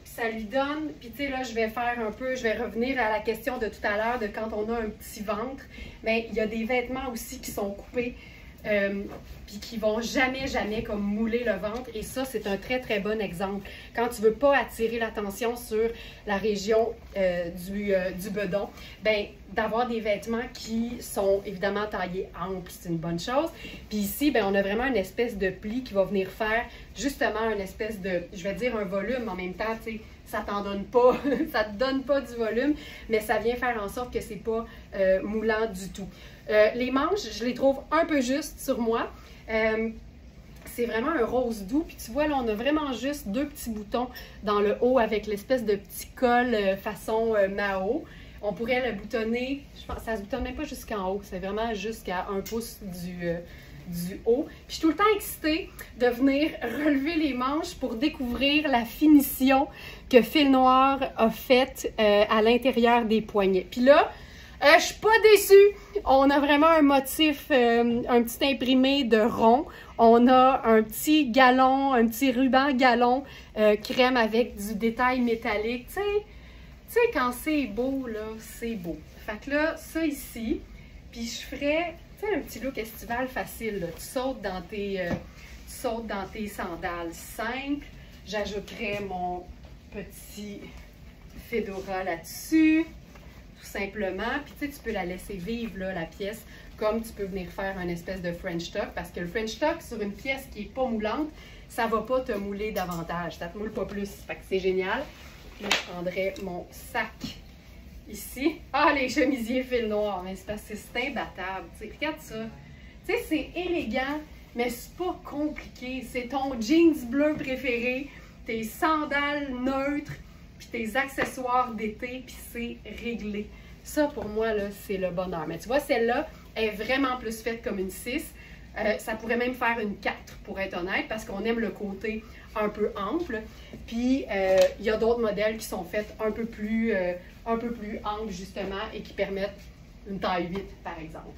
Ça lui donne, puis tu sais là, je vais revenir à la question de tout à l'heure de quand on a un petit ventre, mais il y a des vêtements aussi qui sont coupés, puis qui vont jamais, jamais comme mouler le ventre, et ça, c'est un très, très bon exemple. Quand tu veux pas attirer l'attention sur la région du bedon, ben d'avoir des vêtements qui sont évidemment taillés amples, c'est une bonne chose. Puis ici, ben on a vraiment une espèce de pli qui va venir faire justement une espèce de, je vais dire un volume, en même temps, tu sais, ça t'en donne pas, ça te donne pas du volume, mais ça vient faire en sorte que c'est pas moulant du tout. Les manches, je les trouve un peu justes sur moi. C'est vraiment un rose doux, puis tu vois là, on a vraiment juste 2 petits boutons dans le haut avec l'espèce de petit col façon Mao. On pourrait le boutonner, je pense, ça se boutonne même pas jusqu'en haut, c'est vraiment jusqu'à 1 pouce du haut. Puis je suis tout le temps excitée de venir relever les manches pour découvrir la finition que Fil Noir a faite à l'intérieur des poignets. Puis là, je suis pas déçue. On a vraiment un motif, un petit imprimé de rond. On a un petit galon, un petit ruban galon crème avec du détail métallique. Tu sais, quand c'est beau, là, c'est beau. Fait que là, ça ici, puis je ferais, tu sais, un petit look estival facile, là. Tu sautes dans tes sandales simples. J'ajouterais mon petit fedora là-dessus, tout simplement. Puis tu sais, tu peux la laisser vivre, là, la pièce, comme tu peux venir faire un espèce de French tuck, parce que le French tuck, sur une pièce qui n'est pas moulante, ça va pas te mouler davantage. Ça te moule pas plus. Fait que c'est génial. Là, je prendrais mon sac ici. Ah, les chemisiers Fil Noir, mais c'est parce que c'est imbattable. T'sais, regarde ça. Tu sais, c'est élégant, mais c'est pas compliqué. C'est ton jeans bleu préféré, tes sandales neutres, puis tes accessoires d'été, puis c'est réglé. Ça, pour moi, là, c'est le bonheur. Mais tu vois, celle-là est vraiment plus faite comme une 6. Ça pourrait même faire une 4, pour être honnête, parce qu'on aime le côté un peu ample. Puis, il y a d'autres modèles qui sont faits un peu plus amples, justement, et qui permettent une taille 8, par exemple.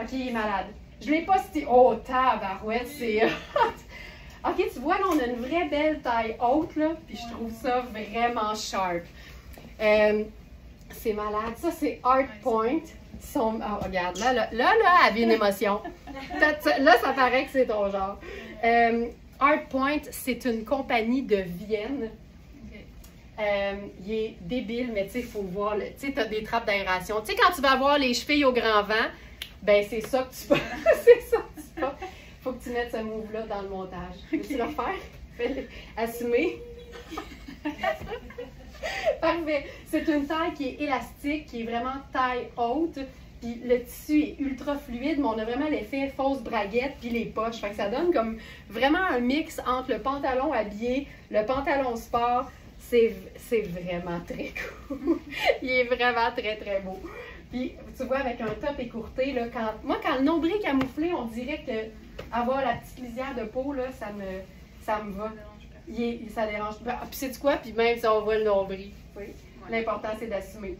OK, il est malade. Je l'ai pas cité. Oh, tabarouette, c'est... OK, tu vois, là, on a une vraie belle taille haute, là, puis je trouve ça vraiment sharp. C'est malade. Ça, c'est Art Point. Oh, regarde, là, elle vit une émotion. Là, ça paraît que c'est ton genre. Art Point, c'est une compagnie de Vienne. Il est débile, mais tu sais, il faut voir. Tu sais, tu as des trappes d'aération. Tu sais, quand tu vas avoir les chevilles au grand vent, ben c'est ça que tu peux. C'est ça que tu peux. Faut que tu mettes ce move-là dans le montage. Veux-tu le refaire? Fais-le. Assumer. Parfait. C'est une taille qui est élastique, qui est vraiment taille haute. Puis le tissu est ultra fluide, mais on a vraiment l'effet fausse braguette puis les poches. Fait que ça donne comme vraiment un mix entre le pantalon habillé, le pantalon sport. C'est vraiment très cool. Il est vraiment très, très beau. Puis tu vois, avec un top écourté, là, quand le nombril est camouflé, on dirait que avoir la petite lisière de peau, là, ça me va. Ça dérange pas. Puis c'est quoi? Puis même si on voit le nombril, oui. L'important, c'est d'assumer.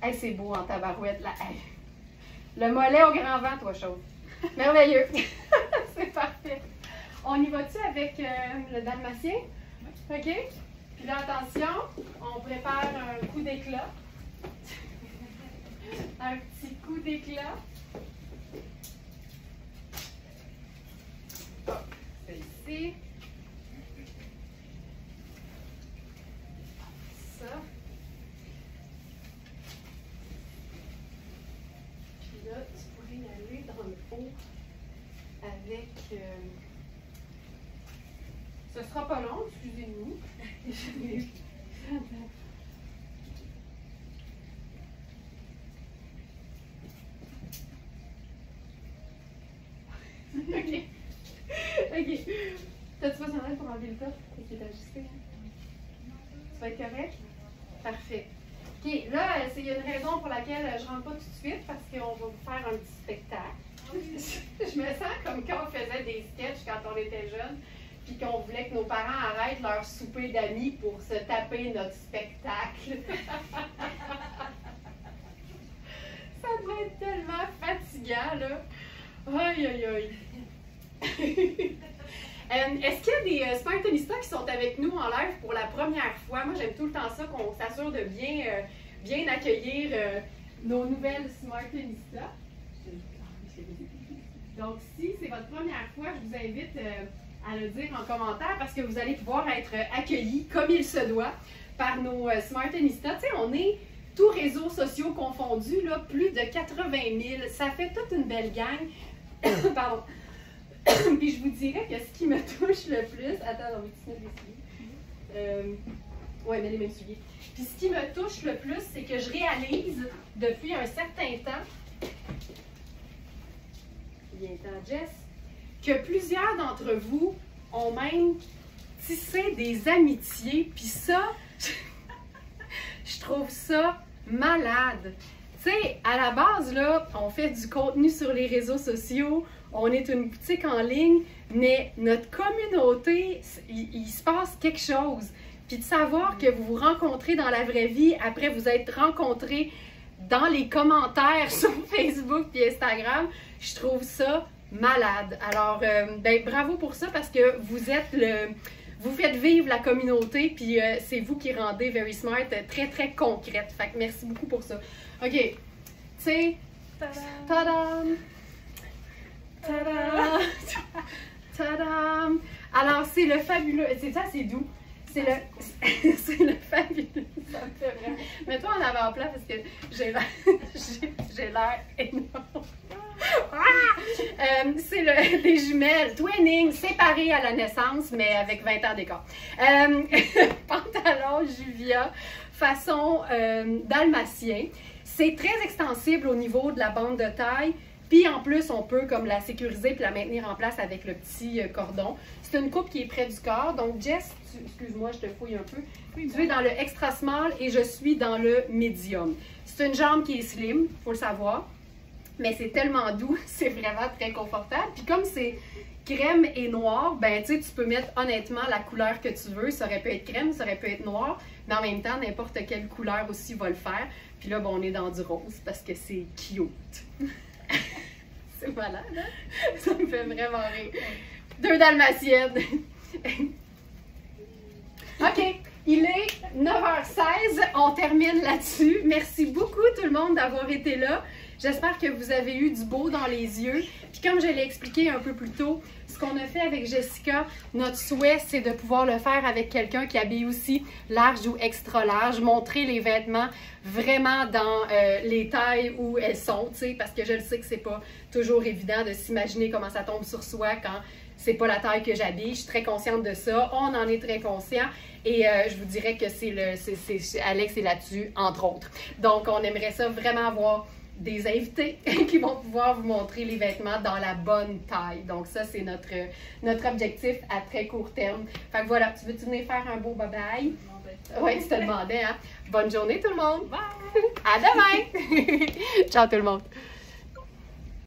Hey, c'est beau en tabarouette, là. Hey. Le mollet au grand vent, toi, chose. Merveilleux. C'est parfait. On y va-tu avec le dalmatien? OK? Puis là, attention, on prépare un coup d'éclat. Un petit coup d'éclat. Oh, c'est ici. Ça. Puis là, tu pourrais y aller dans le haut avec... Ce sera pas long, excusez-nous. OK. OK. T'as-tu besoin d'aide pour enlever le top? Est-ce qu'il est ajusté? Tu vas être correct? Parfait. OK, là, il y a une raison pour laquelle je ne rentre pas tout de suite, parce qu'on va vous faire un petit spectacle. Je me sens comme quand on faisait des sketchs quand on était jeune. puis qu'on voulait que nos parents arrêtent leur souper d'amis pour se taper notre spectacle. Ça devait être tellement fatigant, là. Aïe, aïe, aïe. Est-ce qu'il y a des Smartonistas qui sont avec nous en live pour la première fois? Moi, j'aime tout le temps ça, qu'on s'assure de bien accueillir nos nouvelles Smartonistas. Donc, si c'est votre première fois, je vous invite à le dire en commentaire parce que vous allez pouvoir être accueillis comme il se doit par nos Smartonistas. Tu sais, on est tous réseaux sociaux confondus, là, plus de 80 000. Ça fait toute une belle gang. Pardon. Puis je vous dirais que ce qui me touche le plus... Attends, on va mettre les souliers. Ouais, mets les mêmes souliers. Puis ce qui me touche le plus, c'est que je réalise depuis un certain temps... Viens-t'en, Jess. Que plusieurs d'entre vous ont même tissé des amitiés. Puis ça, je trouve ça malade. Tu sais, à la base, là, on fait du contenu sur les réseaux sociaux, on est une boutique en ligne, mais notre communauté, il se passe quelque chose. Puis de savoir que vous vous rencontrez dans la vraie vie, après vous êtes rencontrés dans les commentaires sur Facebook et Instagram, je trouve ça malade. Alors, ben, bravo pour ça parce que vous faites vivre la communauté, puis c'est vous qui rendez Very Smart très, très concrète. Fait que merci beaucoup pour ça. OK. Tu sais, tadam! Tadam! Tadam! Alors, c'est le fabuleux... C'est ça, c'est doux. C'est le fabuleux. Ça me fait vraiment... Mets-toi en avant-plan parce que j'ai l'air énorme. C'est des jumelles, twinning, séparées à la naissance, mais avec 20 ans d'écart. Pantalon Juvia, façon dalmatien. C'est très extensible au niveau de la bande de taille. Puis en plus, on peut comme la sécuriser puis la maintenir en place avec le petit cordon. C'est une coupe qui est près du corps. Donc Jess, excuse-moi, je te fouille un peu. Tu es dans le extra small et je suis dans le medium. C'est une jambe qui est slim, il faut le savoir. Mais c'est tellement doux, c'est vraiment très confortable. Puis comme c'est crème et noir, ben tu sais, tu peux mettre honnêtement la couleur que tu veux. Ça aurait pu être crème, ça aurait pu être noir. Mais en même temps, n'importe quelle couleur aussi va le faire. Puis là, bon, on est dans du rose parce que c'est cute. C'est malade, hein? Ça me fait vraiment rire. 2 dalmatiennes. OK, il est 9h16. On termine là-dessus. Merci beaucoup tout le monde d'avoir été là. J'espère que vous avez eu du beau dans les yeux. Puis comme je l'ai expliqué un peu plus tôt, ce qu'on a fait avec Jessica, notre souhait, c'est de pouvoir le faire avec quelqu'un qui habille aussi large ou extra large, montrer les vêtements vraiment dans les tailles où elles sont, tu sais, parce que je le sais que c'est pas toujours évident de s'imaginer comment ça tombe sur soi quand c'est pas la taille que j'habille. Je suis très consciente de ça. On en est très conscient. Et je vous dirais que Alex est là-dessus, entre autres. Donc, on aimerait ça vraiment avoir des invités qui vont pouvoir vous montrer les vêtements dans la bonne taille. Donc ça, c'est notre objectif à très court terme. Fait que voilà, tu veux-tu venir faire un beau bye-bye? Oui, tu te demandais, hein? Bonne journée tout le monde! Bye! À demain! Ciao tout le monde!